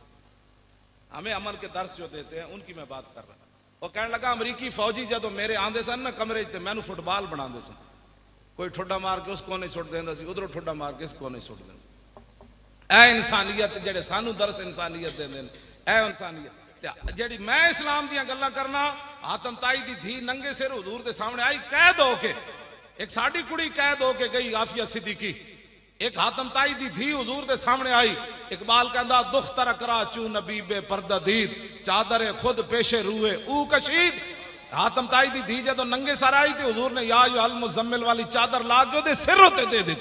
हमें अमल के दर्श जो देते हैं उनकी मैं बात कर रहा। वो कहने लगा अमरीकी फौजी जदों मेरे आंदे सन ना कमरे च, मैनू फुटबॉल बनाते सन, कोई ठुड्डा मार के उस कोने सुट देंदा सी, उधरों ठुड्डा मार के इस कोने सुट देंदा। ऐ इंसानियत जेडे सानू दर्श इंसानियत देंदे ने, ऐ इंसानियत जेडी मैं इस्लाम दियां गल्लां करना। आतम ताई दी धी नंगे सिर हुजूर दे सामने आई कैद होके, एक साडी कुड़ी कैद होके गई आफिया सिद्दीकी, एक हातम ताई दी धी हुजूर दे सामने आई। इकबाल कहंदा दुख तरकरा चू नबी बे पर्दा दीद, चादर खुद पेशे रूए ऊ कशीद। हातम ताई दी धी जदों नंगे सर आई तो हुजूर ने या अल मुजम्मिल वाली चादर ला के ओदे सिर होते दे दी।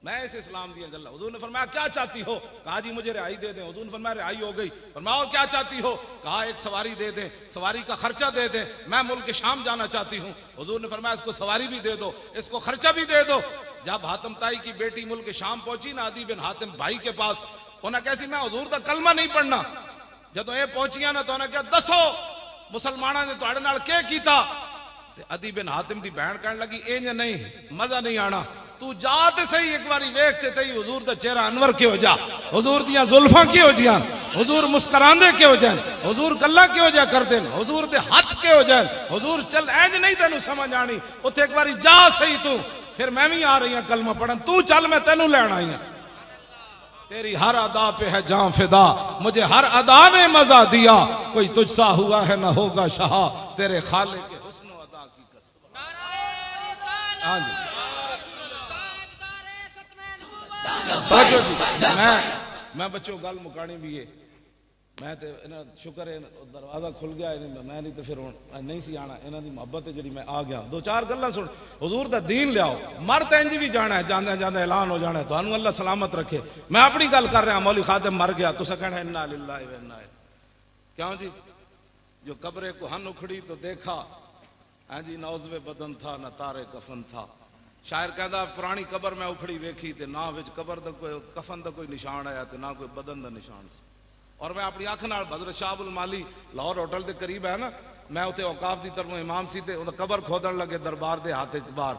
मैं इस इस्लाम दी गल्लां, हुजूर ने फरमाया क्या चाहती हो? कहा जी मुझे रिहाई दे दें। हुजूर ने फरमाया रिहाई हो गई। फरमाया और क्या चाहती हो? कहा एक सवारी दे दें, सवारी का खर्चा दे दें, मैं मुल्क शाम जाना चाहती हूँ। हुजूर ने फरमाया इसको सवारी भी दे दो, इसको खर्चा भी दे दो। जब हातम ताई की बेटी मुल्क शाम पहुंची ना अदी बिन हातिम भाई के पास, उन्हें कैसी मैं हुजूर का कलमा नहीं पढ़ना। जदों ये पहुंचिया ना तो उन्हें क्या दसो मुसलमाना ने तुहाडे नाल क्या कीता? अदी बिन हातिम की बहन कहने लगी इंज नहीं, मजा नहीं आना, तू जा ते सही एक बारी वेखते तई हुजूर दा चेहरा अनवर क्यों जा, हुजूर दियां जुल्फां क्यों जियां, हुजूर मुस्कुरांदे क्यों जान, हुजूर गल्लां क्यों जा करदे, हुजूर दे हाथ क्यों जान, हुजूर चल इंज नहीं तेनू समझ आनी, उत्थे एक बारी जा सही तू। फिर मैं भी आ रही हूं कलमा पढ़न, तू चल मैं तेनू लैन आई हूं। तेरी हर अदा पे है जान फिदा, मुझे हर अदा ने मजा दिया, कोई तुझसा हुआ है ना होगा शाह, तेरे खाले के हुस्न अदा की कसम। हाँ जी मैं बच्चों गल मुकानी भी है, मैं तो इन्हें शुक्र है दरवाजा खुल गया, मैं नहीं तो फिर नहीं सी आना, इन्हों की मुहब्बत है जी मैं आ गया। दो चार गल्लां सुन, हुजूर दा दीन लियाओ, मर तो इंज भी जाना है, जांदे जांदे ऐलान हो जाना है, तुहानू अल्लाह सलामत रखे। मैं अपनी गल कर रहा, मौली खादिम मर गया, तुसा कहना इन्ना लिल्लाहि व इन्ना इलैहि। क्यों जी, जो कब्रे कुहन उखड़ी तो देखा, हाँ जी नौजवे बदन था न तारे कफन था। शायर कहता पुरानी कबर मैं उखड़ी वेखी ते ना विच कबर दा कोई कफन दा कोई निशान आया ते ना कोई बदन दा निशान सी। और मैं अपनी अख नाल हज़रत शाह उल माली लाहौर होटल के करीब है ना, मैं उत्ते औकाफ की तरफों इमाम सी ते उहदा कबर खोदन लगे दरबार के हाथ बाहर,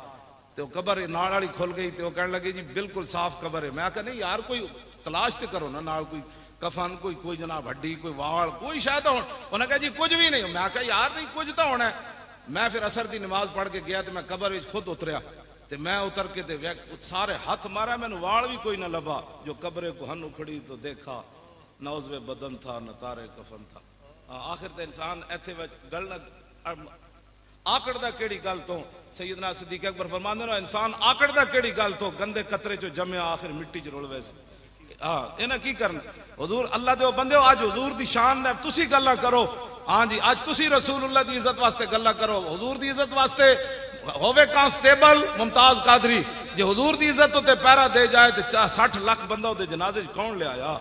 तो कबर नाल वाली खुल गई, तो कहने लगे जी बिल्कुल साफ कबर है। मैं कहा नहीं यार कोई तलाश तो करो ना, नाल कोई कफन कोई जनाब हड्डी कोई वाल कोई शायद हो। उन्हें कहा जी कुछ भी नहीं। मैं कहा यार नहीं कुछ तो होना है। मैं फिर असर की नमाज पढ़ के गया तो मैं कबर में खुद उतरिया, तो मैं उतर के सारे हाथ मारा, मैंने वाल भी कोई ना लभा। जो कब्रे को हन उखड़ी तो देखा, नौजवे बदन था न तारे कफन था। आखिर तो इंसान इत्थे गल आकड़दा केड़ी गल तो, सैयदना सिद्दीक अकबर फरमांदे ने इंसान आकड़दा केड़ी गल तो, गंदे कतरे चो जम्या आखिर मिट्टी च रुल वैसे। हाँ इन्हें की करना, हुजूर अल्लाह दे बंदे हो, अज हुजूर दी शान ने तुसी गल्लां करो। हाँ जी अज तुसी रसूलुल्लाह दी इज्जत वास्ते गल्लां करो, हुजूर दी इज्जत वास्ते होवे कांस्टेबल मुमताज कादरी, जे हुजूर दी इज्जत उत्ते पैरा दे जाए तो 60 लाख बंदा उहदे जनाजे कौन ले आया।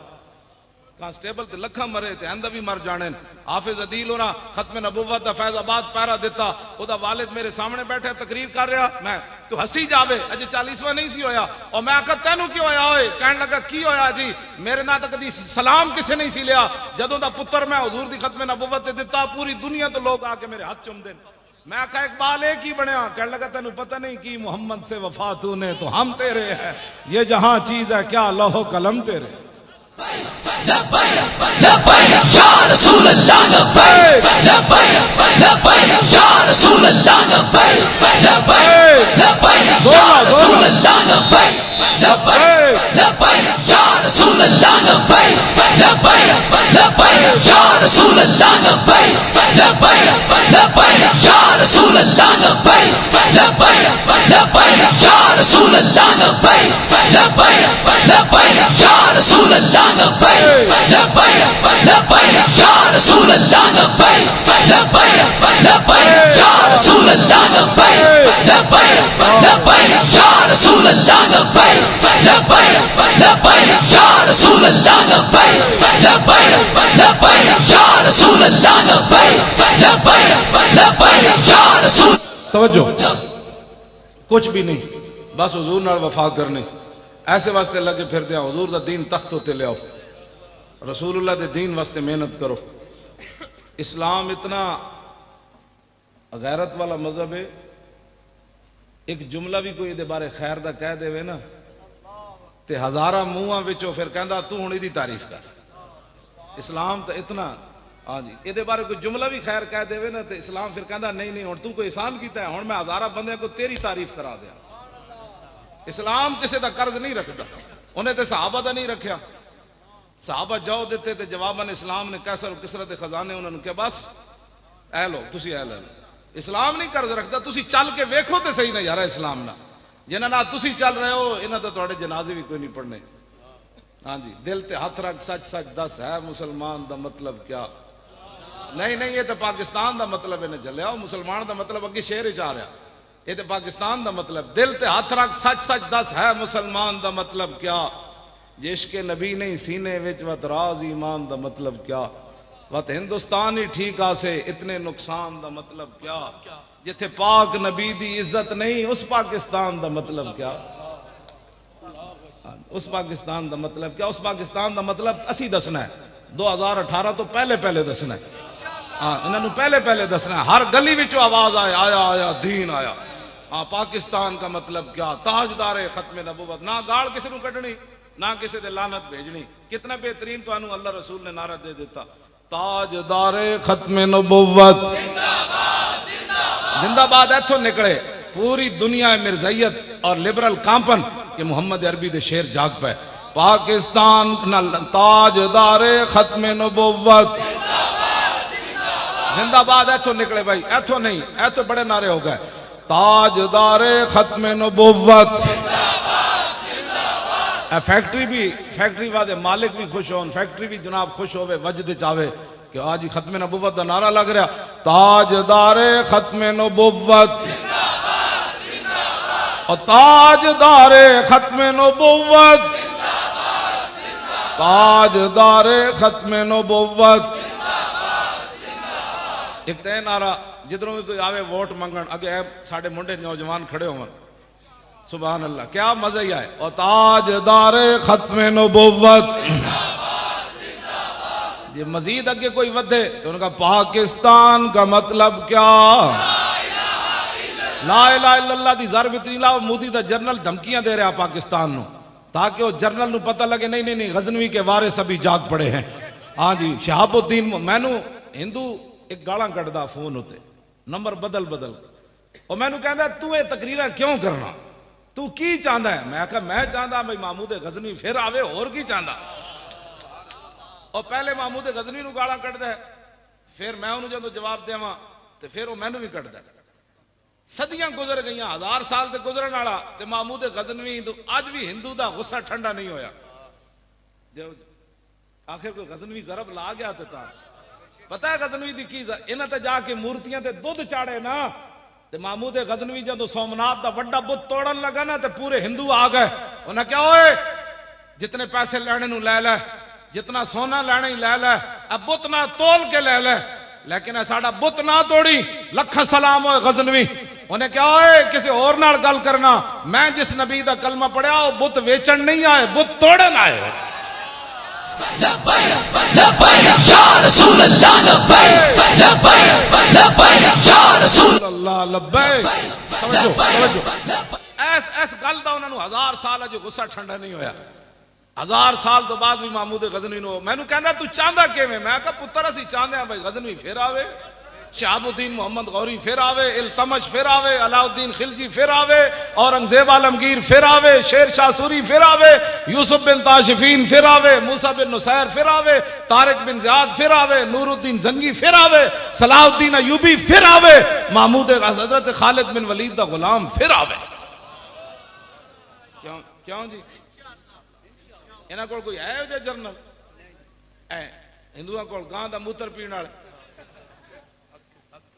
कांस्टेबल ते लखा मरे ते अंदा भी मर जाने। हाफिज अदील होना खत्म नबुव्वत दा फैजाबाद पैरा दिता, ओदा वालिद मेरे सामने बैठा तकरीर कर रहा, मैं तू हसी जावे अजे 40वां नहीं सी होया। और मैं आखा तेनू क्यों होया होए, कहने लगा की होया जी मेरे ना तो कदी सलाम किसे नहीं सी लिया, जदों दा पुत्र मैं हुजूर दी खत्म नबुव्वत ते दिता पूरी दुनिया तो लोग आके मेरे हाथ चुमदे। मैं आखा इकबाल एक ही बनया, कहने लगा तेनू पता नहीं की मोहम्मद से वफा तूने तो हम तेरे है, ये जहां चीज है क्या लौह कलम तेरे। तवज्जो कुछ भी नहीं, बस हुजूर नाल वफा करनी, ऐसे वास्ते लगे फिरदे हुजूर दा दीन तख्त उत्ते ले आओ, रसूलुल्लाह दे दीन वास्ते मेहनत करो। इस्लाम इतना गैरत वाला मजहब है, एक जुमला भी कोई दे बारे खैर दा कह देवे ना ते हजारा मुंहां विचों फिर कहंदा तू हुण इहदी तारीफ कर। इस्लाम तो इतना हाँ जी ये बारे कोई जुमला भी खैर कह देवे ना तो इस्लाम फिर कहता नहीं नहीं हुण तू कोई एहसान किया है, हुण मैं हजारा बंदे को तेरी तारीफ करा दिया। इस्लाम किसी का कर्ज नहीं रखता, उन्हें तो सहाबा का नहीं रखा। सहाबा जाओ देते तो जवाबन इस्लाम ने कैसर किसरत खजाने उन्होंने क्या बस ऐ लो तुसी ऐ लो। इस्लाम नहीं कर्ज रखता, तुसी चल के वेखो तो सही ना यार इस्लाम ना, जिन्हां नाल तुसी चल रहे हो इन्हां तो तुहाडे जनाजे भी कोई नहीं पढ़ने। हाँ जी दिल ते हथ रख सच सच दस है मुसलमान दा मतलब क्या। नहीं नहीं ये तो पाकिस्तान दा मतलब इन्हें चलिया, मुसलमान दा मतलब अगे शेर च आ रहा, ये तो पाकिस्तान दा मतलब। दिल ते हथ रख सच सच दस है मुसलमान दा मतलब क्या, जिसके नबी नहीं सीने विच वत राज ईमान दा मतलब क्या, वत हिंदुस्तान ही ठीक आसे इतने नुकसान दा मतलब क्या, जिथे पाक नबी दी इज्जत नहीं उस पाकिस्तान दा मतलब क्या। उस पाकिस्तान दा मतलब क्या, उस पाकिस्तान दा मतलब असी दसना है 2018 तो पहले पहले दसना है। हाँ इन्होंने पहले पहले दसना है, हर गली विचों आवाज आए आया आया दीन आया। हाँ पाकिस्तान का मतलब क्या, ताजदार खत्म नबुवत, ना गाल किसी को कटनी ना किसी दे लानत भेजनी। कितना बेहतरीन तो अल्लाह रसूल ने नारा दे देता, ताजदार खत्म नबुवत जिंदाबाद। जिंदाबाद इथों निकले पूरी दुनिया मिर्जैयत और लिबरल कांपन कि मोहम्मद अरबी दे शेर जाग पे पाकिस्तान ताजदारे खत्मे नबुव्वत जिंदाबाद। ऐथों निकले भाई, ऐथों नहीं, ऐथों बड़े नारे हो गए। ताजदारे खत्मे नबुव्वत। फैक्ट्री वाले मालिक भी खुश हो, फैक्ट्री भी जनाब खुश होवे, वजद चावे कि आज ही खत्मे नबुव्वत का नारा लग रहा। ताजदारे खत्मे नबुव्वत और ताजदारे खत्मे नबुव्वत, ताजदारे खत्मे नबुव्वत। एक तय नारा जिधरों भी कोई आवे वोट मंगन अगे साढ़े मुंडे नौजवान खड़े हो, सुभान अल्लाह, क्या मजा ही आए। और ताजदारे खत्मे नबुव्वत। ये मजीद अगे कोई वधे तो उनका पाकिस्तान का मतलब क्या? ला इलाहा इल्लल्लाह दी ज़रब इतनी लाओ। मोदी दा जर्नल धमकियां दे रहा पाकिस्तान नु ताकि वो जर्नल नु पता लगे नहीं नहीं नहीं गजनवी के वारिस अभी जाग पड़े हैं। हाँ जी, शहाबुद्दीन मैनू हिंदू एक गाला कटदा फोन उत्ते नंबर बदल बदल और मैनू कहता तू ये तकरीर क्यों करना, तू की चाहता है? मैं कहा मैं चाहता भाई महमूद गजनवी फिर आवे, और की चाहता। और पहले महमूद गजनवी नु गाला कटदा है, फिर मैं उन्होंने जो जवाब देवा तो फिर वो मैनू भी कटदा। सदियां गुजर गई, 1000 साल से गुजरन वाला ते महमूद गजनवी अज भी हिंदू का गुस्सा ठंडा नहीं होया। आखिर कोई गजनवी जरब ला गया तो पता है गजनवी दी की इन्हां ते जाके मूर्तियां ते दुध चाड़े ना ते महमूद गजनवी जो सोमनाथ का बड़ा बुत तोड़न लगा ना तो पूरे हिंदू आ गए। उन्हें क्या ओए जितने पैसे लेने नु ले ले, जितना सोना लेने ही ले ले, अब बुत ना तोल के ले ले, लेकिन साडा बुत ना तोड़ी। लख सलाम हो गजनवी। उन्हें क्या ओए किसी और नाल गल करना, मैं जिस नबी दा कलमा पढ़िया वो बुत वेचन नहीं आए, बुत तोड़न आए। ऐस गल दा उन्होंने 1000 साल अज गुस्सा ठंडा नहीं होया। 1000 साल तो बाद भी महमूद गजनवी नो मैनू कहना तू चाहता किवें? मैं कहा पुत्र असीं चाहते हैं भाई गजनवी फिर आवे, शहाबुद्दीन मोहम्मद गौरी फिर आवे, इल्तमश फिर आवे, अलाउद्दीन खिलजी फिर आवे, औरंगजेब आलमगीर फिर आवे, शेर शाह सूरी फिर आवे, यूसुफ बिन ताशिफीन फिर आवे, मूसा बिन नुसैर फिर आवे, तारिक बिन ज़ियाद फिर आवे, नूरुद्दीन जंगी फिर आवे, सलाहुद्दीन अयूबी फिर आवे, महमूद हजरत खालिद बिन वलीद दा गुलाम फिर आवे। क्यों क्यों जी? इन्हां कोल कोई है जो जर्नल है? हिंदुओं कोल गां दा मूत्र पीण वाले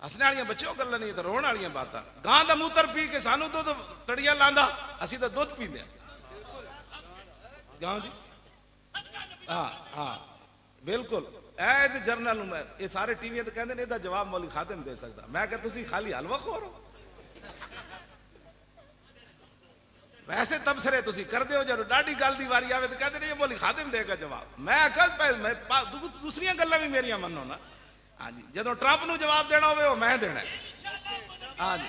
हसने वाली बच्चों गल्लां नहीं तो रोण वाली बात। गां दा मूत्र पी के सानू दुध तड़िया लांदा, असीं तो दुध पींदे क्यों जी? हाँ हाँ बिल्कुल। ऐ जर्नल ये सारे टीवी तो कहते हैं इसका जवाब मौली खादिम दे सकता। मैं क्या तुसीं खाली हलवा खोर हो? वैसे तबसरे तुसीं करदे हो, जो डाडी गल दी वारी आवे तो कहते नहीं मौली खादिम देगा जवाब। मैं दूसरियां गल्लां भी मेरियां मनो ना। हाँ जी, जो ट्रंप नू जवाब देना हो मैं देना। हाँ जी,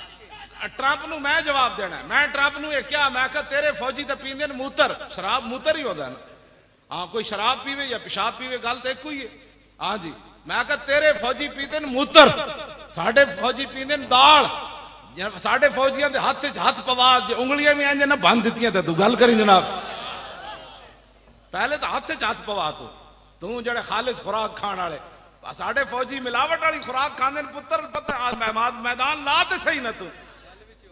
ट्रंप नू मैं जवाब देना। मैं ट्रंप नू क्या मैं कहा तेरे फौजी तो पींदे न मूत्र, शराब मूत्र ही होता है ना। हाँ कोई शराब पीवे या पेशाब पीवे गल तो एक ही है। हाँ जी, मैं कहा तेरे फौजी पीते न मूत्र, साढ़े फौजी पींदे न दाल। साढ़े फौजियों के हाथ हाथ पवा उंगलियां भी इंज ना बन दित्तियां ते तू गल करी जनाब। पहले तो हाथ हाथ पवा तू जड़े खालिस खुराक खाने वाले साढ़े फौजी मिलावट वाली खुराक खाने पुत्र पता मैदान ला तो सही ना तू।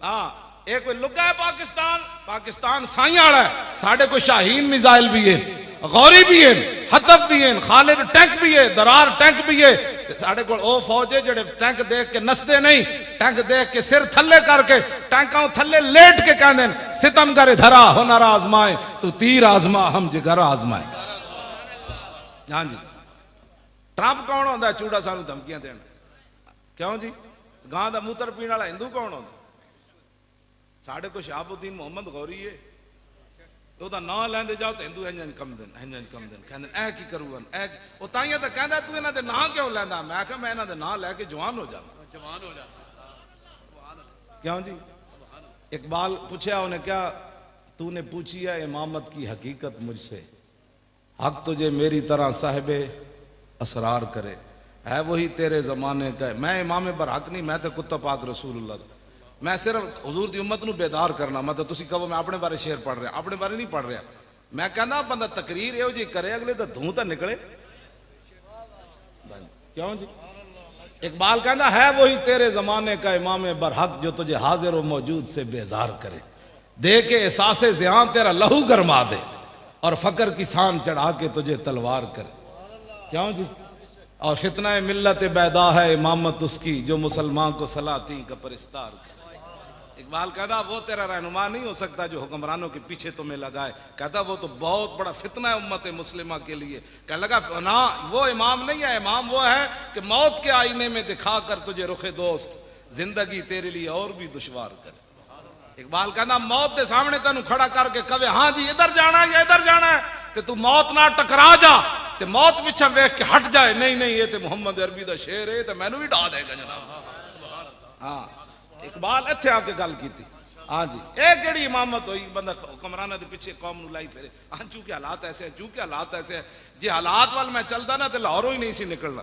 हाँ ये कोई लुगा है पाकिस्तान? पाकिस्तान साई वाला है। साढ़े को शाहीन मिसाइल भी है, गौरी भी है, हतफ भी है, खालिद टैंक भी है, दरार टैंक भी है। साढ़े को ओ फौज है जेडे टैंक देख के नसते नहीं, टैंक देख के सिर थल्ले करके टैंकों थल्ले लेट के कहते हैं सितम करे धरा हुनर आजमाए तू तीर आजमा हम जिगर आजमाए। हाँ जी, ट्रंप कौन होता है चूड़ा सानू धमकियां देना? क्यों जी? गां दा मूत्र पीने वाला हिंदू कौन होता? साढ़े को शहाबुद्दीन मोहम्मद गौरी है, ਉਹਦਾ ਨਾਂ ਲੈਂਦੇ ਜਾਓ ਤਾਂ ਹਿੰਦੂ ਇੰਜ ਕੰਮ ਦੇਣ ਕਹਿੰਦੇ ਐ ਕੀ ਕਰੂਗਨ ਐ ਉਹ ਤਾਈਆਂ ਤਾਂ ਕਹਿੰਦਾ ਤੂੰ ਇਹਨਾਂ ਦੇ ਨਾਂ ਕਿਉਂ ਲੈਂਦਾ? ਮੈਂ ਕਿਹਾ ਮੈਂ ਇਹਨਾਂ ਦੇ ਨਾਂ ਲੈ ਕੇ ਜਵਾਨ ਹੋ ਜਾਵਾਂ। क्यों जी? इकबाल पूछा उन्हें क्या तूने पूछी है इमामत की हकीकत मुझसे, हक तुझे मेरी तरह साहिबे असरार करे, है वही तेरे जमाने का। मैं इमाम बर हक नहीं, मैं तो कुत्ता पाक रसूलुल्लाह। मैं सिर्फ हुजूर दी उम्मत नूं बेदार करना। मतलब तुसी कहो मैं अपने बारे शेर पढ़ रहा, अपने बारे नहीं पढ़ रहा। मैं कहना बंदा तकरीर इहो जी करे अगले तो धूं तो निकले। क्यों जी? इकबाल कहना है वही तेरे जमाने का इमाम बरहक जो तुझे हाजिर व मौजूद से बेजार करे, दे के एहसासे ज़ियां तेरा लहू गरमा दे और फकर की सान चढ़ा के तुझे तलवार करे। क्यों जी? और फितना मिल्लत बैदा है इमामत उसकी जो मुसलमान को सलाती का परिस्तार करे। इकबाल कहता वो तेरा रहनुमा नहीं हो सकता जो हुक्मरानों के पीछे तुम्हें लगाए। कहता वो तो बहुत बड़ा फितना है उम्मत मुस्लिमा के लिए। कहने लगा ना वो इमाम नहीं है, इमाम वो है कि मौत के आईने में दिखा कर तुझे रुखे दोस्त जिंदगी तेरे लिए और भी दुश्वार करे। इकबाल कहना मौत के सामने तेन खड़ा करके कवे हाँ जी इधर जाना है या इधर जाना है, ते तू मौत ना टकरा जा ते मौत पिछा वेख के हट जाए। नहीं नहीं ये तो मुहम्मद अरबी का शेर है, तो मैनू भी डा देगा जनाब। हाँ इकबाल इत्थे आके गल की। हाँ जी ये केड़ी इमामत हुई बंदा हुक्मराना के पीछे कौम नूं लाई फिरे। हाँ चूंकि हालात ऐसे है, चूंकि हालात ऐसे है। जे हालात वाल मैं चलता ना तो लाहौरों ही नहीं सी निकलना।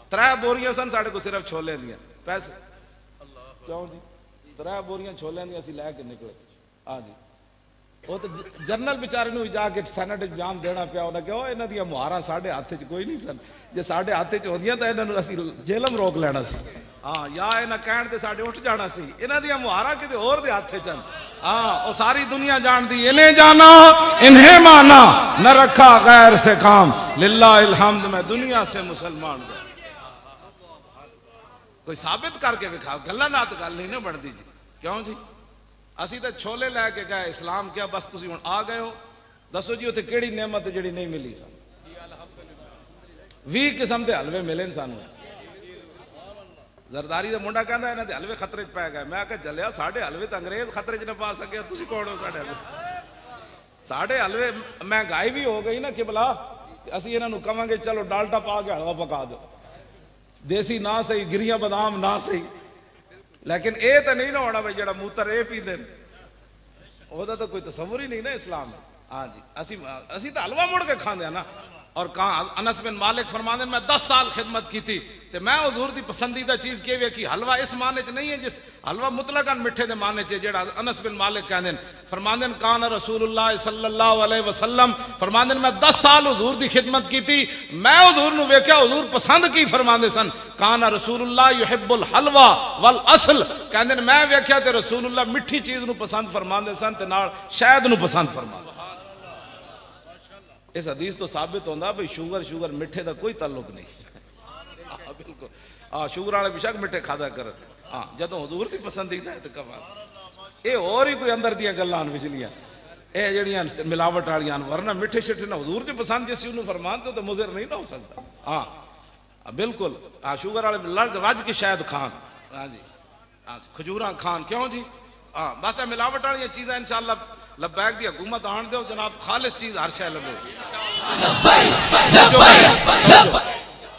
3 बोरियां सन साढ़े को सिर्फ छोले दियां पैसे। क्यों जी? 3 बोरियां छोले दियां असीं लैके निकले। हाँ जी वो तो जनरल बेचारे नूं जाके सैनेट एग्जाम देना पिया। उन्हें कहा इन्हां दियां मुहारां साढ़े हाथ च कोई नहीं सन, जे साढ़े हाथ च होंदियां तां इन्हां नूं असीं जेलम रोक लेना सी। हाँ या इन्हें कहण ते साढ़े उठ जाना सी। इन्हां दियां मुहारां किते होर दे हाथ च। हाँ वो सारी दुनिया जानती इन्हें जाना इन्हें माना न रखा गैर से काम लिल्लाहिल हम्द मैं दुनिया से मुसलमान गया। कोई साबित करके दिखाओ, गल्लां नाल गल नहीं ना बनती जी। क्यों जी? असी तो छोले लैके गए इस्लाम क्या बस तुसी हुण आ गए हो। दसो जी उत्थे केड़ी नेमत जिहड़ी नहीं मिली सन? 20 किस्म के हलवे मिले सानू। जरदारी का मुंडा कहता इन्हां दे हलवे खतरे च पै गए। मैं आख्या चलिया साढ़े हलवे तो अंग्रेज खतरे च न पा सके, तुसी कौन हो साढ़े हलवे? साढ़े हलवे महंगाई भी हो गई ना कि भला असी इन्हां नूं कहांगे चलो डालडा पा के हलवा पका दो, देसी ना सही गिरिया बादाम ना सही, लेकिन ये तो नहीं ना होना भाई जरा मूत्र ये पीते ओदा तो कोई तस्वुर ही नहीं ना इस्लाम। हाँ जी असी तो हलवा मुड़ के खाते ना। और कहा अनस बिन मालिक फरमाते मैं 10 साल खिदमत की थी तो मैं हुजूर दी पसंदीदा चीज के वे कि हलवा इस माने च नहीं है जिस हलवा मुतलकन मिठे दे माने च जेड़ा अनस बिन मालिक कहंदे फरमांदे कान रसूलुल्लाह सल्लल्लाहु अलैहि वसल्लम फरमांदे मैं 10 साल हुजूर दी खिदमत की थी, मैं हुजूर नु वेख्या हुजूर पसंद की फरमांदे सन कान रसूलुल्लाह युहिब्बुल हलवा वल असल कहंदे मैं वेख्या ते रसूलुल्लाह मिठी चीज नु पसंद फरमांदे सन ते नाल शहद नु पसंद फरमांदे। इस हदीस तो साबित होता भाई शुगर मिठे का कोई ताल्लुक नहीं। बिल्कुल हाँ शुगर वाले बेशक मिठे खाता कर। हाँ जो हजूर की पसंदीदा है तो कमाल ये और ही कोई अंदर दियां गल्लां पिछलियां ये जड़ियां मिलावट वालियां वरना मिठे शिठे ना हजूर की पसंद जिस उन्होंने फरमान तो मुजर नहीं ना हो सकता। हाँ बिल्कुल हाँ शुगर वाले रज के शायद खान। हाँ जी हाँ खजूरा खान। क्यों जी? हाँ बस मिलावट वाली चीज़ा इंशाअल्लाह लब्बैक दी हुकूमत आन दो जनाब, खालिस चीज हर शय लगे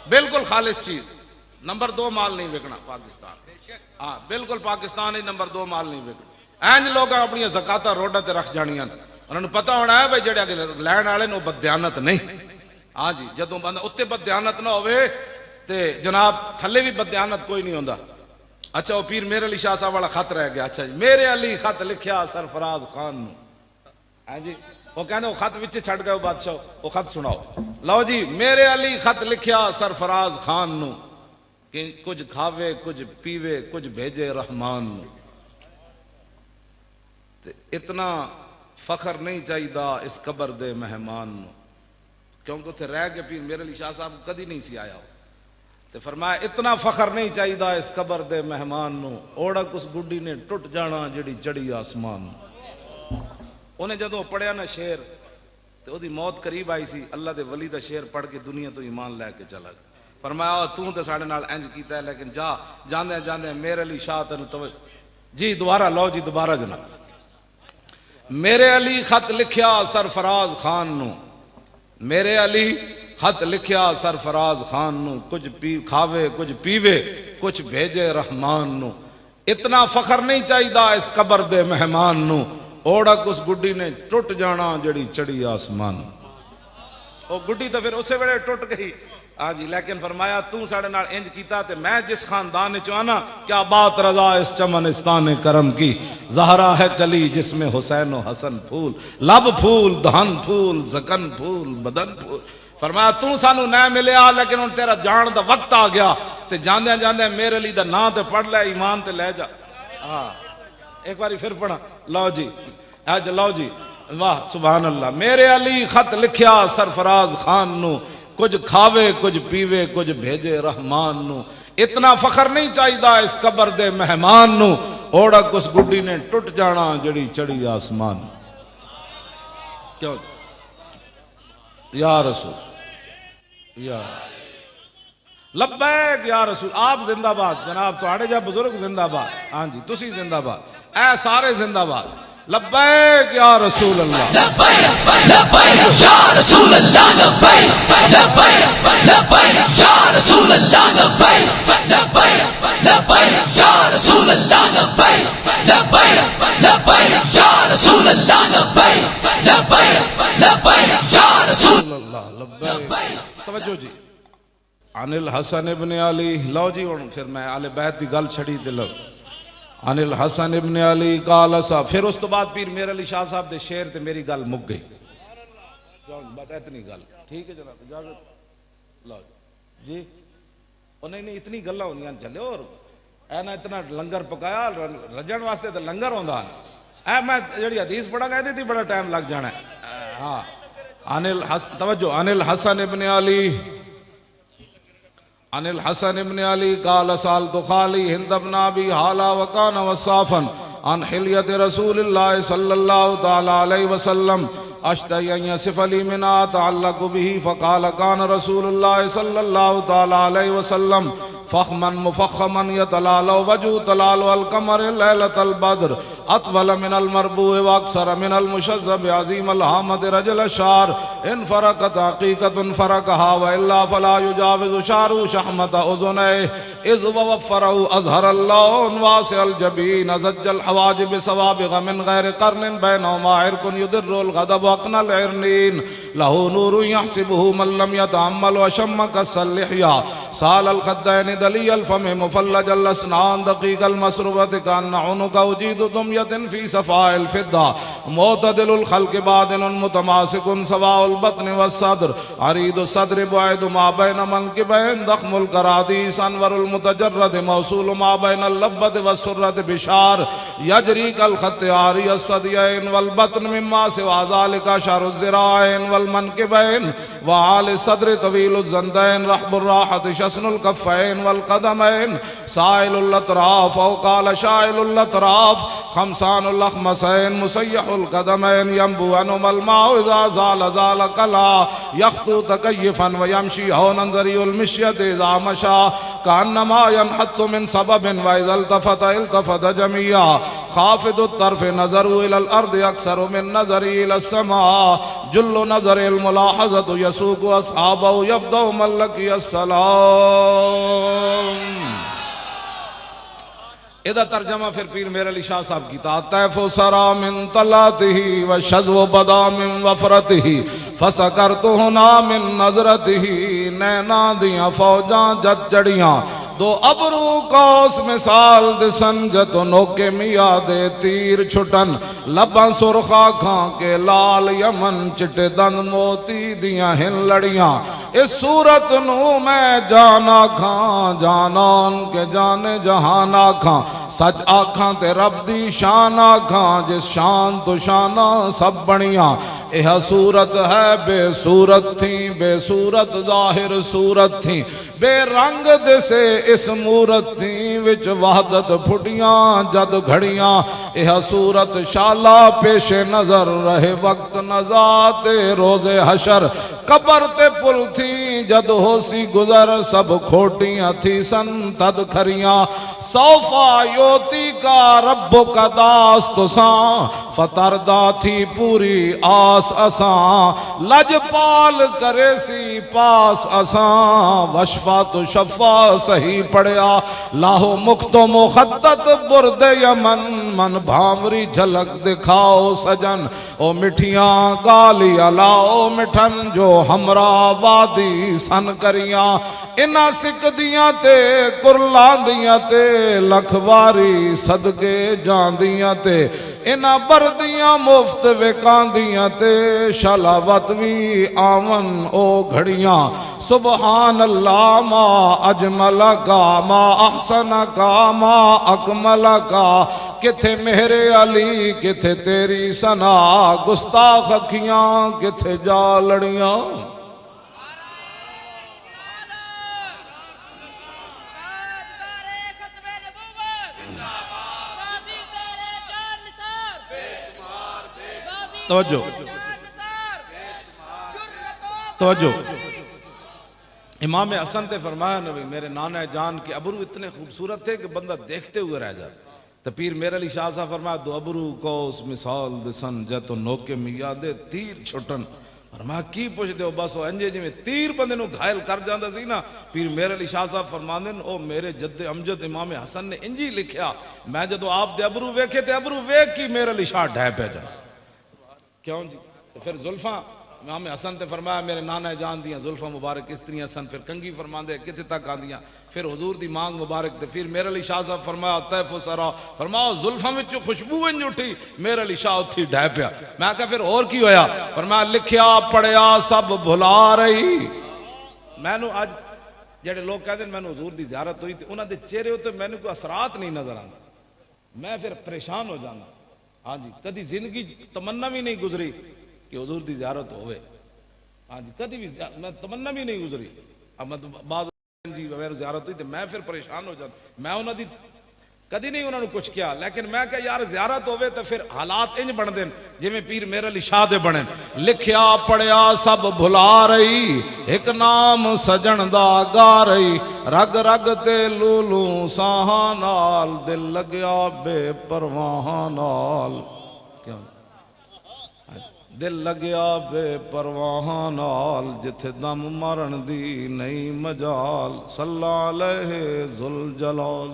बिल्कुल खालिस चीज। नंबर 2 माल नहीं बिकना पाकिस्तान। हाँ बिल्कुल पाकिस्तान ही नंबर 2 माल नहीं बिकना। इंज लोग अपनी ज़काता रोडा ते रख जानियां उन्होंने पता होना है भाई जेड़े अगे लैन वाले नो बदयानत नहीं। हाँ जी जदों बंदा उत्ते बदयानत ना होवे ते जनाब थले भी बदयानत कोई नहीं होंदा। अच्छा वो पीर मेरे अली शाह साहब वाला खत रह गया। अच्छा जी मेरे अली खत लिखिया सरफराज खान नू। हाँ जी वो कहते वो खत विच छड़ गए बादशाह वो खत सुनाओ। लो जी मेरे अली खत लिखिया सरफराज खान नू कि कुछ खावे कुछ पीवे कुछ भेजे रहमान नू। इतना फखर नहीं चाहिए इस कबर दे मेहमान नू क्योंकि उसे रह के पीर मेरे अली शाह साहब कदी नहीं सी आया। तो फरमाया इतना फखर नहीं चाहिए इस कबर दे मेहमान नू ओढ़क उस गुड्डी ने टुट जाना जिहड़ी चढ़ी आसमान। उन्हें जदों पढ़िया ना शेर तो उसकी मौत करीब आई सी अल्लाह के वली का शेर पढ़ के दुनिया तो ईमान लैके चला गया। फरमाया तू तो साढ़े नाल इंज कीता है लेकिन जा जांदे जांदे मेरे अली शाह तेन तवज्जो जी दोबारा लो जी दोबारा जनाब। मेरे अली खत लिखिया सरफराज खान नू मेरे अली खत लिखिया सरफराज खान नू कुछ पी खावे कुछ पीवे कुछ भेजे रहमान नू। इतना फखर नहीं चाहिए इस कबर दे मेहमान नू ओढ़क उस गुड्डी ने टुट जाना जड़ी चढ़ी आसमान। वो गुड्डी तो फिर उसे वेले टुट गई। हाँ जी, लेकिन फरमाया तू साढ़े नाल इंज कीता ते मैं जिस खानदान चो आना, क्या बात रजा इस चमनिस्तान करम की, ज़हरा है कली जिसमें हुसैन व हसन फूल, लब फूल धन फूल जकन फूल बदन फूल। फरमाया तू सानू न मिलिया, लेकिन हुण तेरा जान दा वक्त आ गया, ते जांदे जांदे मेरे लिए दा नां ते पढ़ ले, ईमान ते ले जा। हाँ एक बारी फिर पढ़ा, लो जी अज लो जी, वाह सुभान अल्लाह। मेरे अली खत लिखिया सरफराज खान नू, कुछ खावे कुछ पीवे कुछ भेजे रहमान नू, इतना फखर नहीं चाहिए इस कबर दे मेहमान नू, ओढ़क उस गुड्डी ने टुट जाना जड़ी चढ़ी आसमान। क्यों या रसूल या लब्बैक या रसूल, आप जिंदाबाद जनाब, तुहाड़े जा बुजुर्ग जिंदाबाद, हाँ जी तुसी जिंदाबाद, ऐ सारे जिंदाबाद। लब्बैक या रसूल अल्लाह, लब्बैक लब्बैक या रसूल अल्लाह, लब्बैक लब्बैक लब्बैक या रसूल अल्लाह, लब्बैक लब्बैक लब्बैक या रसूल अल्लाह, लब्बैक लब्बैक लब्बैक या रसूल अल्लाह, लब्बैक लब्बैक लब्बैक या रसूल अल्लाह लब्बैक। तवज्जो जी, अनिल हसन इब्न अली, लो जी हुण फिर मैं आले बैत दी गल छड़ी दिल। अनिल हसन इब्न अली काला सा, फिर उस तो बाद पीर मेरे अली शाह साहब दे शेर ते मेरी गल मुक गई, बस इतनी गल ठीक है जनाब, इजाजत लो जी। और नहीं इतनी गल्लां होंदियां चले, और ऐ ना इतना लंगर पकाया रजन वास्ते तो लंगर होंदा है, मैं जेहड़ी हदीस पढ़ांगा एदे ते बड़ा टाइम लग जाना है। हाँ अनिल हसन, तवज्जो, अनिल हसन इब्न अली, अनिल हसन इब्न अली काल साल तो खाली हिंद अपना भी हाला वकान वसाफन अन हिलियत रसूलुल्लाह सल्लल्लाहु ताला अलैहि वसल्लम अश्तयन सिफली मिना तअल्लक़ बिही फ़क़ाल कान रसूलुल्लाह सल्लल्लाहु ताला अलैहि वसल्लम फ़ख़मन मुफ़ख़मन यतलालु वजू तलालु अल कमर लैलतल बद्र अतवल मिनल मरबूअ व अक्सर मिनल मुशज़्ज़ब अज़ीमल हामद रजल शार इन फ़रक़त हक़ीक़तुन फ़रक़हा व इल्ला फ़ला युजाविज़ु शारु शहमत उज़ुनैहि इज़ वफ़रहु अज़हरल्लाहु वासिअल जबीन ज़ज्जल हवाजिब सवाबिग़ मिन गैरि क़र्निन बैनहुमा इरकुन युदिर्रुल ग़दब वक़नल इरनीन लहू नूरुन यहसिबुहु मन लम यतअम्मल व शम्म कस्सल लिह्या सालल ख़द्दैन दलियल फ़म मुफ़ल्लजल अस्नान दक़ीक़ल मसरूबत कान्ना उनुका उजीदु दुम्यतिन फ़ी सफ़ाइल फ़िद्दा मुअतदिलुल ख़ल्क़ बादिनुन मुतमासिकुन सवाउल बत्न वस्सद्र अरीदु सद्र बुअयदु मा बैन मनकिबैन दख़्मुल करादीस अनवरुल मुतजर्रद मौसूलु मा बैनल लब्बत वस्सुर्रत बिशार यजरी कल ख़त्त आरियस सदियैन वल बत्न मिम्मा सिवा ज़ालिका शरुज़ ज़िराइन वल मनकिबैन व आल सद्र तवीलुज़ ज़ंदैन रहबुर राहत शस्नुल कफ़ैन वल क़दमैन साइलुल अतराफ औ क़ाल शाइलुल अतराफ खमसानुल अख़मसैन मुसय्यहुल क़दमैन यंबु अनुमल माउ इज़ा ज़ाल ज़ाल कला यख़्तु तकय्युफ़न व यमशी हौनन ज़रियुल मिश्यत इज़ा मशा कान्नमा यनहत्तु मिन सबबिन व इज़ा इल्तफ़त इल्तफ़त जमिया ख़ाफ़िदुत तर्फ़ नज़रु इलल अर्द अक्सरु मिन नज़रि इलस समा जुल्लु नज़रिल मुलाहज़तु यसूक़ु अस्हाबहु यब्दउ मल्लकियस सलाम। इधर तर्जमा फिर पीर मेरे अली शाह साहब की तैफ़ु सरा मिन तलातिही व शज़्व बदा मिन वफ़रतिही फ़सकरतुहु ना मिन नज़रतिही नैना दियां फ़ौजां जद चढ़ियां दो अबरू कौस मिसाल दिसन जतो नोके मिया दे तीर छुटन लबां सुरखा खां के लाल यमन चिटे दंद मोती दियां हिन लड़ियां इस सूरत नू मैं जाना खां जानान के जाने जहान आखां सच आखां ते रब दी शान आखां जिस शान तो शाना सब बनियां यह सूरत है बेसूरत थी बेसूरत जाहिर सूरत थी बेरंग दिसे इस मूरत थी विच वहदत फुटियां जद घड़ियां यह सूरत शाला पेशे नजर रहे वक्त नजाते रोजे हशर कबर ते पुल थी जद होसी गुजर सब खोटियां थी सन तद खरियां सौफा योती का रब्बो का दास तुसा फतरदा थी पूरी आस असा लजपाल करे सी पास असा वशफा तो शफा सही पड़िया लाहो मुख्तो मुखद्दत बुरदे यमन मन भामरी झलक दिखाओ सजन ओ मिठियां गालियां लाओ मिठन जो हमरा वादी सन करियां इना सिकदियां ते कुरलांदियां ते लखवारी सदके जांदियां ते इना बरदियां मुफ्त विकांदियां ते शलावत भी आवन ओ घड़ियां सुबहान अल्लाह मा अजमल का मा अहसन का मा अकमल का किथे मेरे अली किथे तेरी सना गुस्ताख अखियां किथे जा लड़ियां। तवज्जो तवज्जो इमाम हसन ने फरमाया नबी मेरे नाना जान के अबरू इतने खूबसूरत थे कि बंदा देखते हुए रह जाए। तो पीर मेरे अली शाह साहब फरमाया दो अबरू को उस मिसाल दिसन जै तो नोके मिया दे तीर छुटन फरमाया की पुछदे हो बस इंजे जिवें तीर बंदे नूं घायल कर जांदा सी ना। पीर मेरे अली शाह साहब फरमांदे ने ओ मेरे जद्दे अमजद इमाम हसन ने इंजी लिखिया मैं जदों आप दे अबरू वेखे ते अबरू वेख की मेरे अली शाह ढह पे जा क्यों जी। तो फिर जुल्फा इमाम हसन ने फरमाया मेरे नाना जान दियां जुल्फा मुबारक किस तरह सन फिर कंगी फरमांदे किथे तक आंदियां फिर हुजूर दी मांग मुबारक ते फिर मेरे अली शाह साहब फरमाया तैफ सरा फरमाओ जुल्फा विच खुशबू इंज उठी मेरे अली शाह उठी ढह पिया। मैं कहा फिर और की होया फरमाया लिखिया पढ़िया सब भुला रही। मैनू अज जेडे लोग कहते हैं मैनू हुजूर दी ज़ियारत हुई ते उन्हां दे चेहरे उत्ते मैनू कोई असरात नहीं नजर आंदा मैं फिर परेशान हो जाना। हाँ जी कदी जिंदगी तमन्ना भी नहीं गुजरी कि हुजूर दी ज़ियारत होवे। हाँ जी कदी भी मैं तमन्ना भी नहीं गुजरी अब मैं बाद जी वगैरह ज़ियारत हुई तो मैं फिर परेशान हो जाता मैं उन्हों दी कदी नहीं उन्होंने कुछ किया लेकिन मैं क्या यार ज़ियारत होवे तो फिर हालात इंज बन देन जिवें पीर मेरे अली शाह दे बने लिखिया पढ़िया सब भुला रही एक नाम सजन दा गा रही रग रग ते लूलू साहां नाल दिल लगया बेपरवाह नाल क्यों दिल लगया बेपरवाह नाल जिथे दम मारन दी नहीं मजाल सल्ला अलैहि जुल जलाल।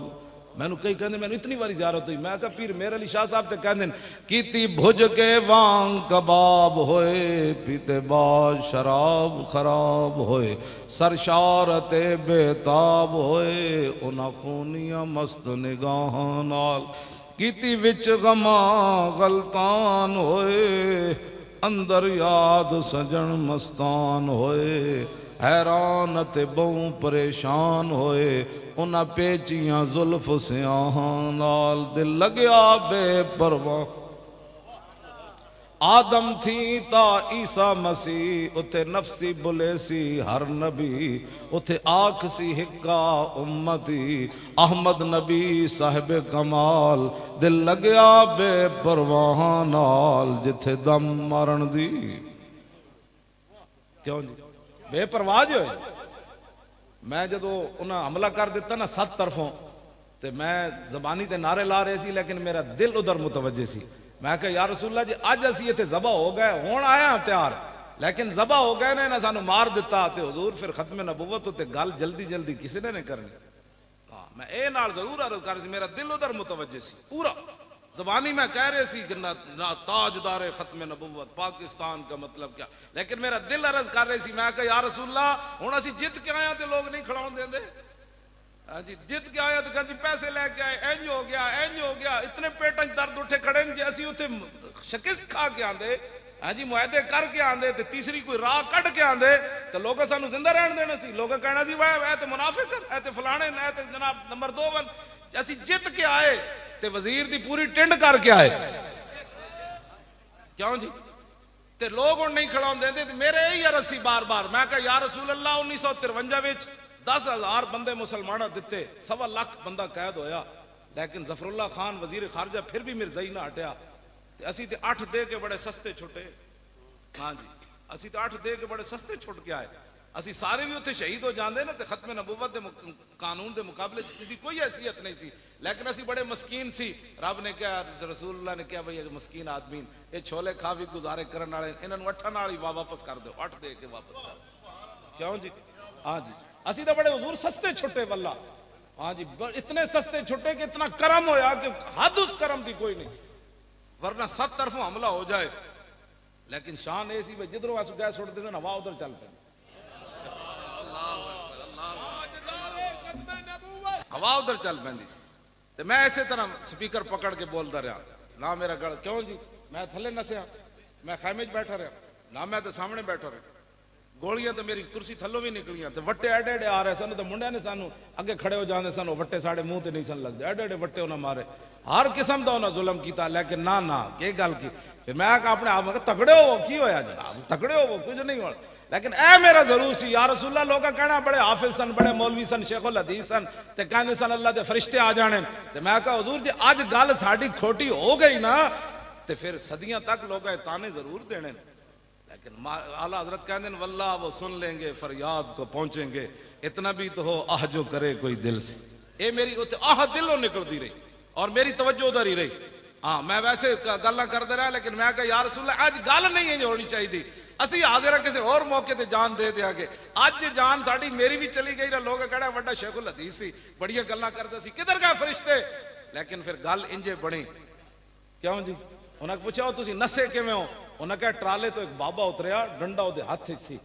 मैनू कई कहते मैनू इतनी बारी ज़ियारत हुई मैं कहा पीर मेरे अली शाह साहब ते कहते कीती भुज के वांग कबाब होए पीते बाद शराब खराब होए सरशारते बेताब होए उन्हां खूनियां मस्त निगाहां नाल कीती विच गमा गलतान होए अंदर याद सजन मस्तान होए हैरान ते बहु परेशान होए उन्हां पेचियां जुल्फ स्याहां नाल दिल लगया बेपरवाह। आदम थी ता ईसा मसीह उथे नफसी बुले सी हर नबी उथे आख सी हिक्का उम्मती अहमद नबी साहिब कमाल दिल लगया बेपरवाह नाल जिथे दम मारन दी क्यों जी बेपरवाह जो है। मैं जदों उन्हें हमला कर दिता ना 7 तरफों तो मैं जबानी ते नारे ला रहे सी लेकिन मेरा दिल उधर मुतवज्जे सी। मैं कहा या रसूल अल्लाह जी अज असी इत्थे ज़बा हो गए हुण आया तैयार लेकिन ज़बा हो गए ने सानू मार दिता ते हुजूर फिर खत्म नबुव्वत उत्ते गल जल्दी जल्दी किसी ने नहीं करनी। हाँ मैं ए नाल जरूर अर्ज कर सी मेरा दिल उधर मुतवज्जे सी पूरा जबानी में कह रहे सी कि ना ताजदार खत्म नबुव्वत पाकिस्तान का मतलब क्या लेकिन मेरा दिल अर्ज कर रहे सी। मैं कहा या रसूल अल्लाह हुण असी जित के आया तो लोग नहीं खड़ाउण देंदे। हाँ जी जित के आया तो कहते पैसे लैके आए इंज हो गया इतने पेटन दर्द उठे खड़े जे असी उत्थे शिकस्त खा के आंदे। हाँ जी मुआहदे करके आंदे ते तीसरी कोई राह कट के आंदे तो लोग सानू जिंदा रहन देना सी। लोग कहना सी वह तो मुनाफिक है तो फलाने है तो जनाब नंबर 2 बन असी जित के आए ते वजीर दी पूरी टिंड करके आए क्यों जी ते लोग हुण नहीं खड़ाउण देंदे ते मेरे यही अर्ज सी बार बार। मैं कहा या रसूल अल्लाह 1953 विच 10,000 बंदे मुसलमान दिते 1.25 लाख बंदा कैद होया लेकिन जफरुल्लाह खान वजीर खारजा फिर भी मिर्जाई ना हटिया असी ते 8 दे के बड़े सस्ते छुटे। हाँ जी असी तो 8 दे के बड़े सस्ते छुट के आए असी सारे भी उत्थे शहीद हो जाते ना तो खत्म नबुव्वत दे कानून के मुकाबले इसकी कोई हैसियत नहीं सी लेकिन असी बड़े मस्कीन सी। रब ने क्या रसूलुल्लाह ने क्या भाई मस्कीन आदमी ये छोले खा भी गुजारे करने वाले इन्होंने 8 नाल ही वापस कर दो 8 दे के वापस कर क्यों जी। हाँ जी असी तो बड़े हुजूर सस्ते छुट्टे वल्ला। हाँ जी इतने सस्ते छुट्टे कि इतना करम होया कि हद उस करम की कोई नहीं वरना 7 तरफों हमला हो जाए लेकिन शान ये सी जिधरों असू गैस सुट देते हवा उधर चल पे हवा उधर चल पैंदी सी ते मैं इसे तरह स्पीकर पकड़ के बोलता रहा ना मेरा गल क्यों जी मैं थले नसिया मैं खैमे च बैठा रहा ना मैं तो सामने बैठा रहा गोलियां तो मेरी कुर्सी थल्लों भी निकलियां ते वट्टे एडे एडे आ रहे सन तो मुंडिया ने सानू अगे खड़े हो जाते सन वट्टे साढ़े मुंह ते नहीं सन लगते एडे एडे वट्टे उन्हें मारे हर किस्म का उन्हें जुल्म किया लेकिन ना ना के गल की फिर मैं अपने आप में तगड़े हो की होया जनाब तगड़े हो कुछ नहीं हो लेकिन ए मेरा जरूर सी यार रसूलुल्लाह लोग कहना बड़े हाफिज सन बड़े मौलवी सन शेखुल हदीस सन ते कहंदे सन अल्लाह दे फरिश्ते आ जाने ते मैं कहा हुजूर जी अज गल साडी खोटी हो गई ना ते फिर सदियां तक लोग ताने जरूर देने लेकिन आला हजरत कहते हैं वल्लाह वो सुन लेंगे फरियाद को पहुंचेंगे इतना भी तो हो आह जो करे कोई दिल से ये मेरी आह दिलों निकलती रही और मेरी तवज्जो उधर ही रही हाँ मैं वैसे गल्लां करते रहा लेकिन मैं कहा यार रसूल अज गल नहीं है होनी चाहिए असी हाजिर किसी और मौके ते जान दे देंगे अज जान साड़ी मेरी भी चली गई ना लोग कहना बड़ा शेखुल हदीस सी बड़िया गल्लां करते सी किधर गए फरिश्ते लेकिन फिर गल इंजे बनी क्यों जी उन्हें पूछा तुसी नसे किवें हो उन्हें कहा ट्राले तो एक बाबा उतरिया डंडा उहदे हथ च सी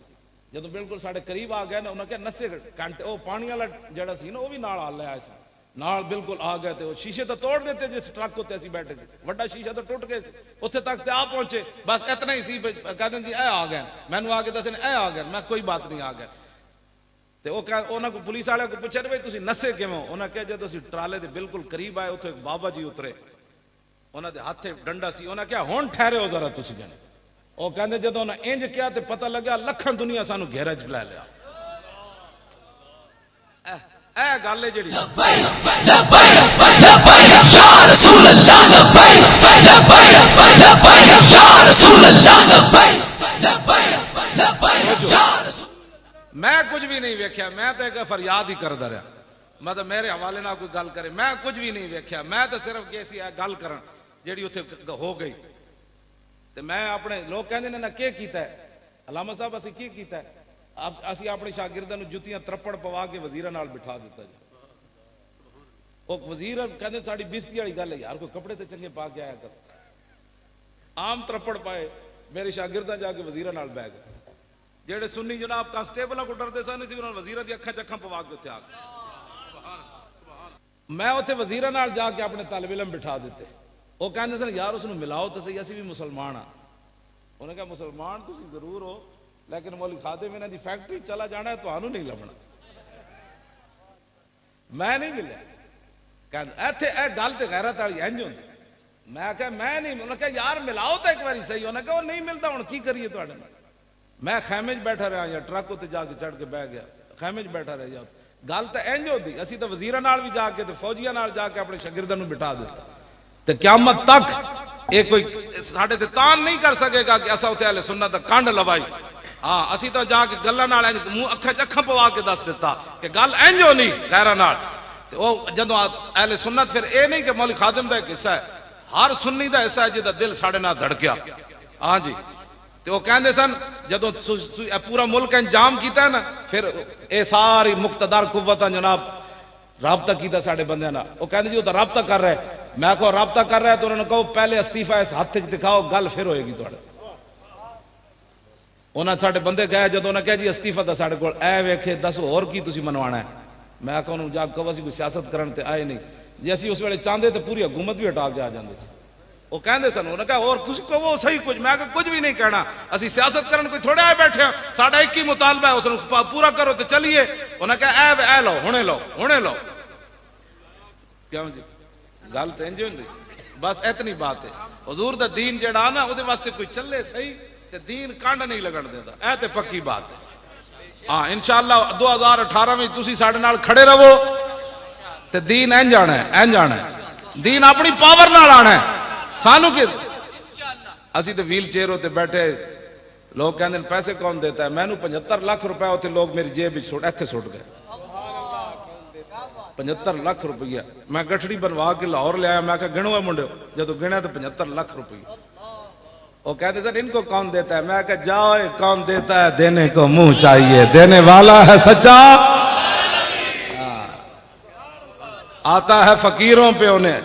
जदों बिल्कुल साडे करीब आ गया ना उन्हें कहा नसे घंटे वो पानी वाला जिहड़ा सी ना वो भी नाल आ लिया सी नाल बिल्कुल आ गए थे शीशे तो तोड़ देते जिस ट्रक उत्ते असीं बैठे थे वड्डा शीशा तो टुट गए उत्थे तक ते आ पहुंचे बस इतना ही सी कहते जी ए आ गए मैनू आके दसन ए आ गए मैं कोई बात नहीं आ गया ते उन्होंने को पुलिस वाले को पूछा भाई तुसीं नसे किवें हो उन्हें कहा जदों असीं ट्राले दे बिल्कुल करीब आए उत्थे एक बाबा जी उतरे उन्होंने दे हथे डंडा सी उन्हें कहा हुण ठहरे हो जरा तुसीं जने वो कहंदे जदों उन्हें इंज किया ते पता लगा लखां दुनिया सानू घेरे च लै लिया ए गल है जिहड़ी मैं कुछ भी नहीं वेख्या मैं तो एक फरियाद ही करदा रहा मतलब मेरे हवाले ना कोई गल करे मैं कुछ भी नहीं वेख्या मैं तो सिर्फ कैसी है गल करन जिहड़ी उत्थे हो गई ते मैं अपने लोग कहंदे ने ना के कीता है अलामा साहब असीं की कीता है असीं अपने शागिर्दां नूं जुत्तियां त्रप्पड़ पवा के वजीरां नाल बिठा दिता जी वो वजीर कहंदे साडी बेइज्जती वाली गल है यार कोई कपड़े ते चंगे पा के आया कर आम त्रप्पड़ पाए मेरे शागिर्दां जाके वजीरां नाल बैठ गए जेड़े सुन्नी जनाब कांस्टेबलों को डरते सन उन्होंने वजीरां दी अखां च अखां पवा के उत्थे आ गए मैं उत्थे वजीरां नाल जाके अपने तालिब इल्म बिठा दिते वो कहंदे सन यार उसनूं मिलाओ तो सही असीं भी मुसलमान हाँ उन्हें कहा मुसलमान तुसीं जरूर हो लेकिन मौलवी खादिम इन्हां दी फैक्ट्री चला जाना है तुहानूं नहीं लभना मैं नहीं मिलिया कहंदे इत्थे ए गल ते गैरत वाली इंज हुंदी मैं कहा मैं नहीं उन्हें कहा यार मिलाओ तो एक बारी सही उन्हें कहा वो नहीं मिलता हुण की करिए तुहाडे नाल मैं खैमे च बैठा रहा या ट्रक उत्ते जाके चढ़ के बह गया खैमे च बैठा रहा या गल तो इंज होती असीं तो वजीरां नाल भी जाके ते फौजियां नाल जाके अपने शागिर्दां नूं बिठा दिता ते क़यामत तक ये कोई साडे ते तान नहीं कर सकेगा कि असां उत्थे अहले सुन्नत दा कंड लवाई हाँ असीं तो जाके गल्लां नाल मूंह अखां च अखां पवा के दस दिता कि गल इंज होनी गैरां नाल ते ओ जदों अहले सुन्नत फिर ये नहीं कि मौलवी खादिम दा एक हिस्सा है हर सुन्नी दा हिस्सा है जिहदा दिल साडे नाल धड़किया हाँ जी तो वो कहते सन जदों पूरा मुल्क इंजाम किया ना फिर ये सारी मुक्तदार कुव्वत जनाब राबता किया साढ़े बंद वो कहते जी वो तो राबता कर रहा है मैं कहो राबता कर रहा है तो उन्होंने कहो पहले अस्तीफा इस हाथ च दिखाओ गल फिर होएगी थोड़े उन्हें साढ़े बंदे गए जो उन्हें कहा जी अस्तीफा तो साढ़े को वेखे दस होर की तुसीं मनवाना है मैं कहो जा कहो असीं कोई सियासत करन ते आए नहीं जे असीं उस वेले चाहते तो पूरी हुकूमत भी हटा के आ जाते वो कहते सन उन्हें कहा और कुछ कहो सही कुछ मैं कुछ भी नहीं कहना असी सियासत करन कोई थोड़े आए बैठे साडा एक ही मुतालबा है उसने पूरा करो तो चलिए उन्हें कहा ए लो हुणे लो क्यों जी गल तो इंज होंदी बस इतनी बात है हुजूर दा दीन जेड़ा ना उहदे वास्ते कोई चले सही ते दीन कांड नहीं लगन देता ए ते पक्की बात है हाँ इंशाअल्लाह 2018 में तुसी साडे नाल खड़े रहो ते दीन इंज आना है दीन अपनी पावर नाल आना है सानू के असी तो व्हील चेयर होते बैठे लोग कहते हैं पैसे कौन देता है मैनू 75 लाख रुपया उसे लोग मेरी जेब इत्थे सुट गए 75 लाख रुपया मैं गठड़ी बनवा के लाहौर लिया मैं कहा गिनो है मुंडे जो गिना तो 75 लाख रुपया वो कहते सर इनको कौन देता है मैं कहा जाओ कौन देता है देने को मुंह चाहिए देने वाला है सच्चा आता है फकीरों पे उन्हें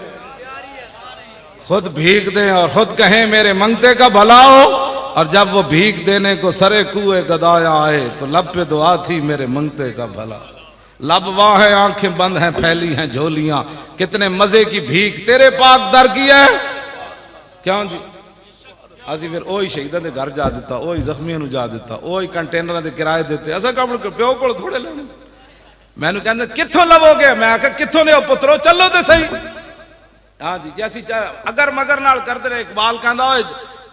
खुद भीख दें और खुद कहें मेरे मंगते का भला हो और जब वो भीख देने को सरे कुए गदाया आए तो लब पे दुआ थी मेरे मंगते का भला। लब वहां है, आंखें बंद हैं, फैली हैं झोलियां, कितने मजे की भीख तेरे पाक दर की है। क्यों जी ਅਸੀਂ ਫਿਰ ਉਹੀ ਸ਼ਹੀਦਾਂ ਦੇ ਘਰ ਜਾ ਦਿੱਤਾ, ਉਹੀ ਜ਼ਖਮੀਆਂ ਨੂੰ ਜਾ ਦਿੱਤਾ, ਉਹੀ ਕੰਟੇਨਰਾਂ ਦੇ ਕਿਰਾਏ ਦਿੱਤੇ। ਅਸਾਂ ਕੰਮ ਪਿਓ ਕੋਲ ਥੋੜੇ ਲੈਣੇ ਸੀ। ਮੈਨੂੰ ਕਹਿੰਦੇ ਕਿੱਥੋਂ ਲਵੋਗੇ? ਮੈਂ ਕਿਹਾ ਕਿੱਥੋਂ ਲਿਓ ਪੁੱਤਰੋ, ਚੱਲੋ ਤੇ ਸਹੀ। हाँ जी, जैसी अगर मगर नाल करते रहे। इकबाल कहता है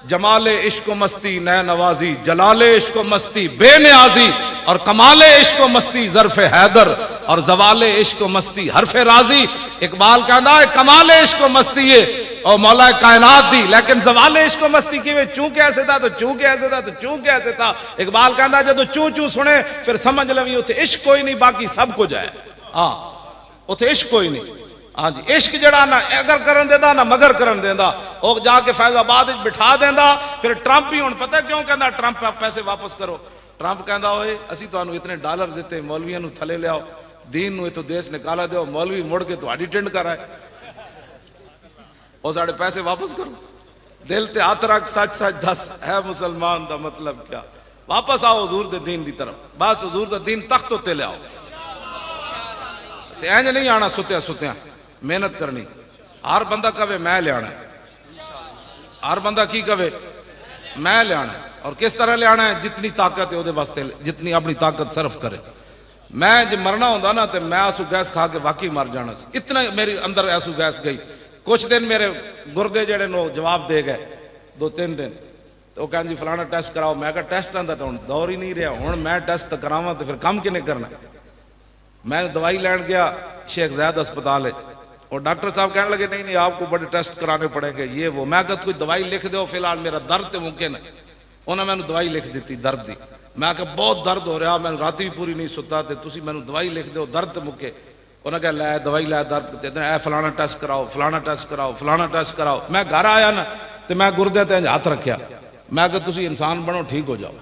जमाले इश्क मस्ती नए नवाजी, जलाले इश्क मस्ती बेनियाजी, और कमाले इश्क मस्ती ज़र्फ़े हैदर, और जवाले इश्क मस्ती हरफ़े राजी। इकबाल कहता है कमाले इश्क मस्ती है और मौला कायनात दी, लेकिन जवाले इश्क मस्ती की वे चूं कैसे था तो चूं कैसे था तो चूं कैसे था। इकबाल कहता है जो चूं चूं सुने फिर समझ लवी उथे इश्क कोई नहीं, बाकी सब कुछ है। हाँ उथे इश्क कोई नहीं। हाँ जी, इश्क जड़ा ना अगर करन देंदा ना मगर करन देंदा, वो जाके फैजाबाद बिठा देंदा। फिर ट्रंप ही हुण पता क्यों कहता ट्रंप पैसे वापस करो। ट्रंप कहता होए असी तुहानू इतने डॉलर दिते, मौलवियों नू थले लियाओ, दीन नू इथों देश निकाला दो, मौलवी मुड़ के तुहाडी टिंड कराए, और साढ़े पैसे वापस करो। दिल ते हाथ रख, सच सच दस है मुसलमान दा मतलब क्या। वापस आओ हुजूर दे दीन दी तरफ, बस हुजूर दा दीन तख्त उत्ते ले आओ। ते इंज नहीं आना सुत्या सुत्या, मेहनत करनी। हर बंदा कवे मैं लिया, हर बंदा की कवे मैं लिया, और किस तरह लिया है, जितनी ताकत है वो वास्ते, जितनी अपनी ताकत सर्फ करे। मैं जो मरना होता ना तो मैं आंसू गैस खा के वाकई मर जाना। इतना मेरे अंदर आंसू गैस गई। कुछ दिन मेरे गुर्दे जड़े नो जवाब दे गए, 2-3 दिन। तो कह जी फलाना टेस्ट कराओ। मैं कहा टेस्टां का तो हुण दौर ही नहीं रहा, हुण मैं टेस्ट करावां तो फिर काम किने करना। मैं दवाई लैन गया शेख जैद अस्पताल है, और डॉक्टर साहब कहने लगे नहीं नहीं आपको बड़े टेस्ट कराने पड़ेंगे ये वो। मैं कहा कोई दवाई लिख दो, फिलहाल मेरा दर्द तो मुमकिन है। उन्होंने मैंने दवाई लिख दी दर्द की। मैं कहा बहुत दर्द हो रहा, मैं रात भी पूरी नहीं सुता, तो तुम मैंने दवाई लिख दो दर्द तो मुके। उन्हें कहा लै दवाई लै दर्द, ए फलाना टेस्ट कराओ, फलाना टेस्ट कराओ, फलाना टेस्ट कराओ। मैं घर आया ना तो मैं गुरदे ते हाथ रखा, मैं कहा तुम इंसान बनो, ठीक हो जाओ।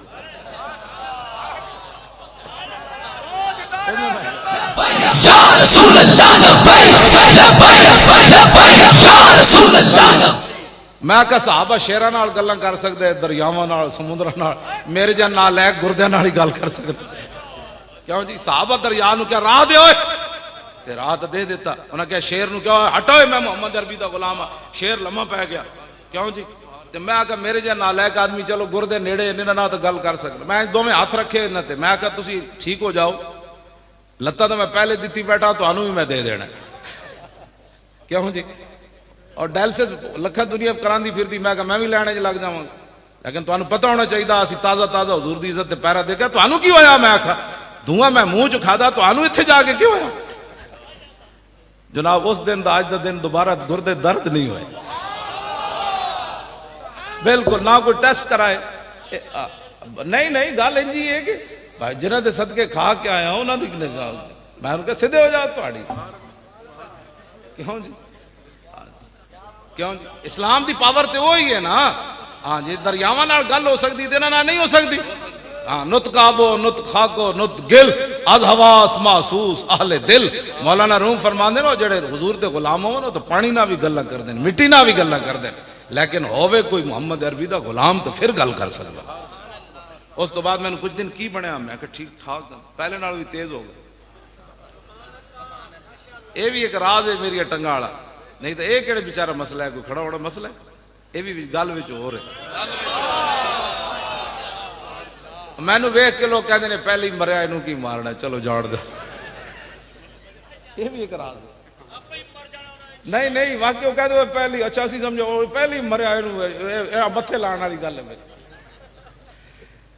मैं कहा साहबा शेरां नाल गल्लां कर सकते, दरियावां नाल, समुद्रां नाल, मेरे जन नाल है गुरदे नाल ही गल कर सकते। क्यों जी साहबा दरिया नूं क्या राह दे, ते राह तो दे देता। उन्हें क्या शेर नूं क्या हटो, मैं मोहम्मद अरबी दा गुलाम हाँ। शेर लम्मा पै गया। क्यों जी, ते मैं कहा मेरे जन नाल एक आदमी चलो गुरदे नेड़े इन्हां नाल तो गल कर सकते। मैं दोवें हाथ रखे इन्हां ते, मैं कहा तुसीं ठीक हो जाओ, लत्तां तो मैं पहले दित्ती बैठा, तुहानूं भी मैं दे देना। क्यों जी, और डायलिसिस लखा दुनिया करांदी फिरदी, मैं कहा मैं भी लैने च लग जावांगा। लेकिन तुहानूं पता होना चाहिए असीं ताज़ा ताज़ा हुजूर दी इज्जत ते पैरा देखा। तुहानूं की होया? मैं आखा धुआं मैं मुंह च खादा, तुहानूं इत्थे जाके क्यों होया? जनाब उस दिन दा अज दा दिन दोबारा गुरदे दर्द नहीं हुए बिल्कुल, ना कोई टेस्ट कराए। नहीं नहीं गल इंजी है कि भाई जिन्हां दे सदके खा के आया उन्हां दी मैं उनके सीधे हो जाओ तुहाड़ी। क्यों जी, क्यों जी, इस्लाम की पावर तो वही है ना। हाँ जी, दरियावां नाल गल हो सकती, इन्हां नाल नहीं हो सकती। हाँ, नुत काबो नुत खाको नुत गिल अज हवास महसूस आहले दिल। मौलाना रूम फरमांदे ना जेड़े हुजूर दे गुलाम हो ना तो पानी ना भी गल्लां कर देन, मिट्टी ना भी गल्लां कर देन, लेकिन होवे कोई मुहम्मद अरबी दा गुलाम तो फिर गल कर सकदा। उस तो बाद मैंने कुछ दिन की बनया, मैं कहा ठीक ठाक पहले नाल भी तेज हो गए। ये भी एक राज है मेरी टंगा वाला, नहीं तो ये केड़े बेचारा मसला है, कोई खड़ा होना मसला है। ये भी गल विच हो रहा। मैनू वेख के लोग कहते हैं पहले ही मरिया, इनू की मारना, चलो जान दो। ये भी एक राज नहीं नहीं वाकई वो कहते पहले अच्छा सी समझो पहले ही मरिया, इनू मत्थे लाने वाली गल है।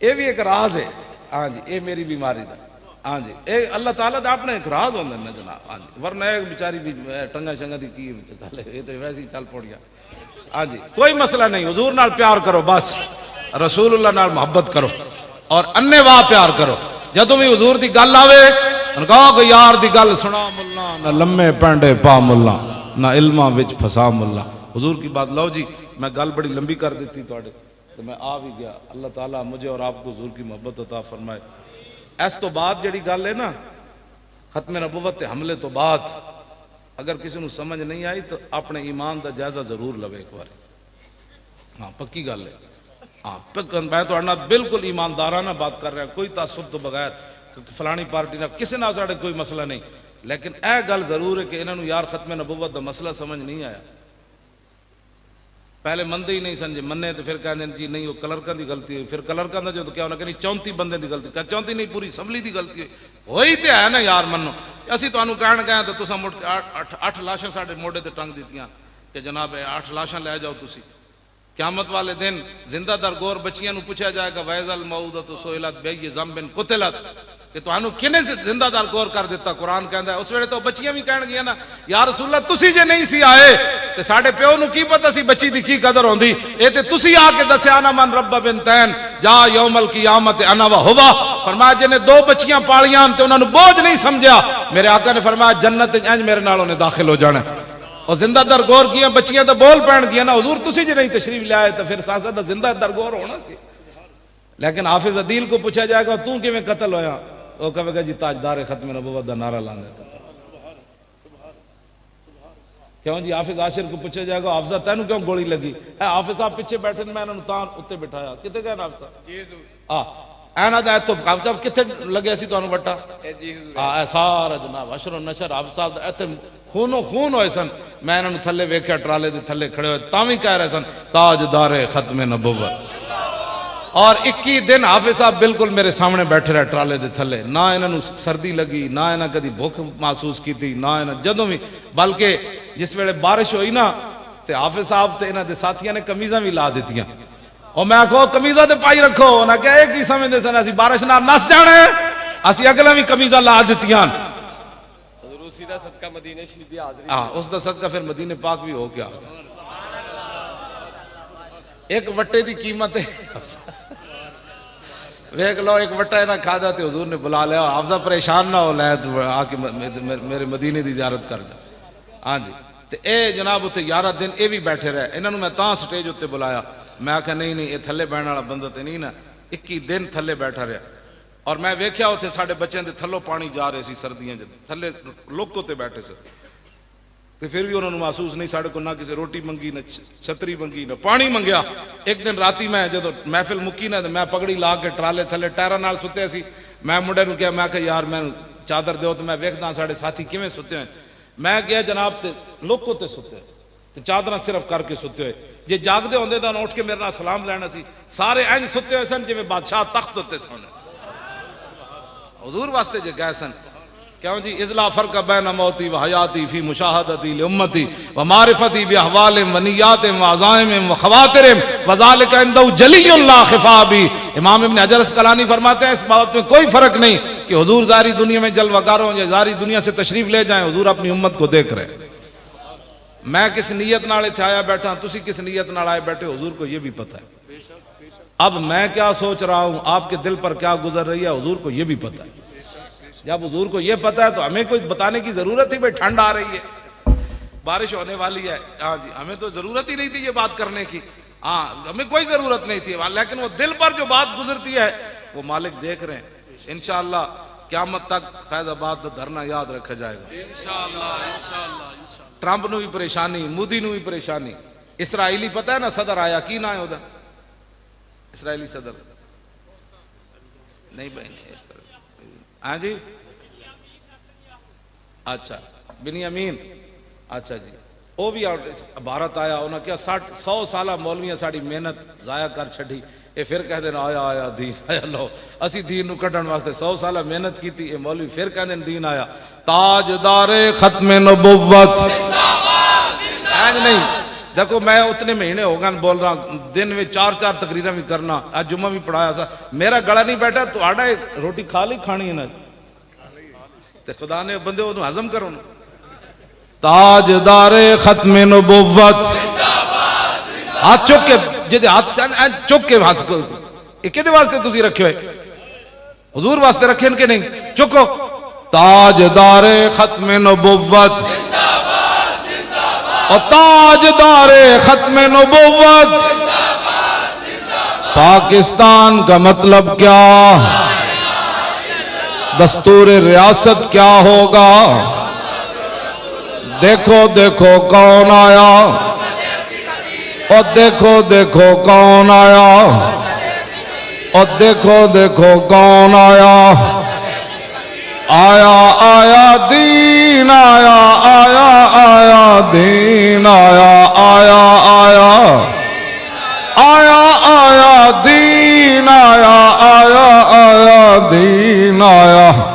ये भी एक राज है। हाँ जी, ये मेरी बीमारी का। हाँ जी, ये अल्लाह ताला दा अपने एक राज होंगे ना जनाब। हाँ जी, वरना एक बेचारी भी टंगा शंगा की गल है, ये तो वैसे ही चल पड़ गया। हाँ जी, कोई मसला नहीं, हुजूर नाल प्यार करो, बस रसूलुल्लाह नाल मोहब्बत करो और अन्ने वाह प्यार करो। जदों भी हुजूर दी गल आवे कहो कि यार दी गल सुना मुल्ला, ना लम्मे पैंडे पा मुल्ला, ना इल्मा विच फसा मुल्ला। हुजूर की बात लो जी, मैं गल बड़ी लंबी कर दी थी तुहाडे तो मैं आ भी गया। अल्लाह ताला मुझे और आपको हुजूर की मोहब्बत अता फरमाए। इस तो बाद जड़ी गल है ना खत्म नबुवत के हमले तो बाद, अगर किसी को समझ नहीं आई तो अपने ईमान का जायजा जरूर लवे एक बार। हाँ पक्की गल है। हाँ मैं तो बिल्कुल ईमानदाराना बात कर रहा, कोई तासुब तो बगैर फलानी पार्टी ना किसी ना साढ़े कोई मसला नहीं, लेकिन यह गल जरूर है कि इन्होंने यार खत्म नबुव्वत का मसला समझ नहीं आया। पहले मनते ही नहीं समझे, मन्ने तो फिर कहते जी नहीं वो कलरकां की गलती हुई, फिर कलरकां का जो तो क्या उन्हें कहनी 34 बंदे की गलती, क्या 34 नहीं पूरी असम्बली की गलती हुई तो है ना यार मनो। असी तुहानू कहण गए तो तुसां मुड़ 8 लाशां साडे मोढे ते टंग दित्तियां कि जनाब 8 लाशां लै जाओ तुसी। क़यामत वाले दिन जिंदा दर गोर बच्चियां नू पूछा जाएगा वैज़ल मऊदतु सुइलत बिअय्यि ज़ंबिन कुतिलत, कि तुहानू किने जिंदा दर गोर कर दिता। कुरान कहता है उस वेले तो बच्चियां भी कहण गियां ना या रसूल अल्लाह तुसी जे नहीं सी आए ते साडे प्यो नू की पता सी बच्ची दी की कदर होंदी, ए ते तुसी आके दस्या ना मन रब्ब बिनतैन जा यौमल क़ियामत अना व हुवा। फरमाया जिन्हें 2 बच्चियां पालियां ते उन्हां नू बोझ नहीं समझा, मेरे आका ने फरमाया जन्नत इंज मेरे नाल उन्हें दाखिल हो जाना। और जिंदा दर गोर किया बच्चियां तो बोल पैन गया ना हुजूर तुसी जे नहीं तशरीफ ले आए तो फिर साथ जिंदा दर गोर होना सी। लेकिन हाफिज अदील को पूछा जाएगा तू किवें कत्ल होया, वो कहेगा जी ताजदार खत्म नबुव्वत दा नारा लांदा। क्यों जी हाफिज आशिर को पूछा जाएगा हाफिजा तेनू क्यों गोली लगी, हाफिज साहब पीछे बैठे मैं इन्होंने तां उत्ते बिठाया, किते गए हाफिज साहब ऐना दा तो हाफिज साहब किथे लगे सी तुहानू वट्टा, सारा जनाब अशर नशर हाफिज साहब इत्थे खूनो खून होए सन। मैं इन्होंने थले वेख्या ट्राले दे थले खड़े हुए तां भी कह रहे सन ताजदार खत्म नबुव्वत। और 21 दिन हाफिज साहब बिल्कुल मेरे सामने बैठे रहे ट्राले दे थले, ना इन्होंने सर्दी लगी ना इन्हें कभी भुख महसूस की थी ना इन्हें जदों भी, बल्कि जिस वेले बारिश हुई ना तो हाफिज साहब ते इन्होंने साथियों ने कमीजा भी ला दित्तियां और मैं आखो कमीजा तो पाई रखो, उन्हें क्या एक ही समझते सन असी बारिश नाल नस जाना है, असी अगला भी कमीजा ला दित्तियां। हाँ उसका सदका फिर मदीने पाक भी हो गया। एक वट्टे की कीमत है वेख लो, एक वट्टा इन्हें खादा तो हुजूर ने बुला लिया हाफिजा परेशान ना हो लै आके मेरे मदीने की जियारत कर जा। हाँ जी तो ये जनाब उत्ते 11 दिन ये भी बैठे रहे, इन्होंने मैं तां स्टेज उत्ते बुलाया, मैं आख्या नहीं नहीं ये थले बहन वाला बंदा तो नहीं ना। 21 दिन थले बैठा रहा और मैं वेख्या उत्थे साडे बच्चों के थलों पानी जा रहे सी सर्दियां थले लोको ते बैठे से, तो फिर भी उन्होंने महसूस नहीं साढ़े को ना किसी रोटी मंगी ना छतरी मंगी ना पानी मंगया। एक दिन राती मैं जो महफिल मुक्की ना मैं पगड़ी ला के ट्राले थले टायरा नाल सुत्या सी, मैं मुंडे नूं कहा मैं आख्या यार मैं चादर दो तो मैं वेखदा साढ़े साथी किवें सुते हैं। मैं गया जनाब ते लोको ते सुते ते चादर सिर्फ करके सुते हुए, जे जागदे होंदे तां उठ के मेरे नाल सलाम लैना सी। सारे इंज सुते हुए सन जिवें बादशाह तख्त उत्ते सन, हुजूर वास्ते जे गए सन। क्यों जी इज़ला फर्क बैन मौती व हयाती फी मुशाहदती लि उम्मती व मारिफती बि अहवालिम व नियातिम व अज़ाइमिम व खवातिरिम व ज़ालिका इंदहु जलियुन ला खिफा बि। इमाम इब्न हजर अस्क़लानी फरमाते हैं इस बात में कोई फर्क नहीं कि हुजूर जारी दुनिया में जलवागार हों या जारी दुनिया से तशरीफ ले जाएं, हुजूर अपनी उम्मत को देख रहे। मैं किस नीयत नाल इत्थे आया बैठा, तुसी किस नीयत नाल आए बैठे, हुजूर को ये भी पता है। अब मैं क्या सोच रहा हूं, आपके दिल पर क्या गुजर रही है, हुजूर को ये भी पता है। जब हुजूर को ये पता है तो हमें कोई बताने की जरूरत थी भाई ठंड आ रही है बारिश होने वाली है। हाँ जी हमें तो जरूरत ही नहीं थी ये बात करने की, हाँ हमें कोई जरूरत नहीं थी, लेकिन वो दिल पर जो बात गुजरती है वो मालिक देख रहे हैं। इंशाअल्लाह क़यामत तक फैज़ाबाद का धरना याद रखा जाएगा इंशाअल्लाह। ट्रंप नू भी परेशानी, मोदी नू भी परेशानी। इसराइली पता है ना सदर आया की ना है उधर, इसराइली सदर नहीं बहन हाँ जी अच्छा बिनियामीन अच्छा जी वो भी भारत आया, उन्हें क्या 100 साल मौलवियां साड़ी मेहनत जाया कर छड़ी, ये फिर कह देना आया आया दीन आया। लो असी दीन नू कढ़न वास्ते 100 साल मेहनत की थी, ये मौलवी फिर कह देन दीन आया। ताजदारे खत्म नबुव्वत नहीं। देखो मैं उतने महीने हो गए बोल रहा हूं, दिन में 4-4 तकरीरें भी करना, आज जुम्मा भी पढ़ाया सा, मेरा गला नहीं बैठा तो आड़ा रोटी खा ली खानी है ना तो खुदा ने बंदे वो हजम करो ना। ताजदारे खत्म नबुव्वत हाथ चुक के जिदे हाथ चुक के हाथ को किदे वास्ते तुसी रखे हुए, हुजूर वास्ते रखे इनके नहीं, चुको। ताजदारे खत्म नबुव्वत और ताजदारे खत्म नबुव्वत पाकिस्तान का मतलब क्या, दस्तूर रियासत क्या होगा, देखो देखो कौन आया। और देखो देखो कौन आया, और देखो देखो कौन आया, आया आया दीन आया, आया आया दीन आया, आया आया आया आया दीन आया, आया आया दीन आया।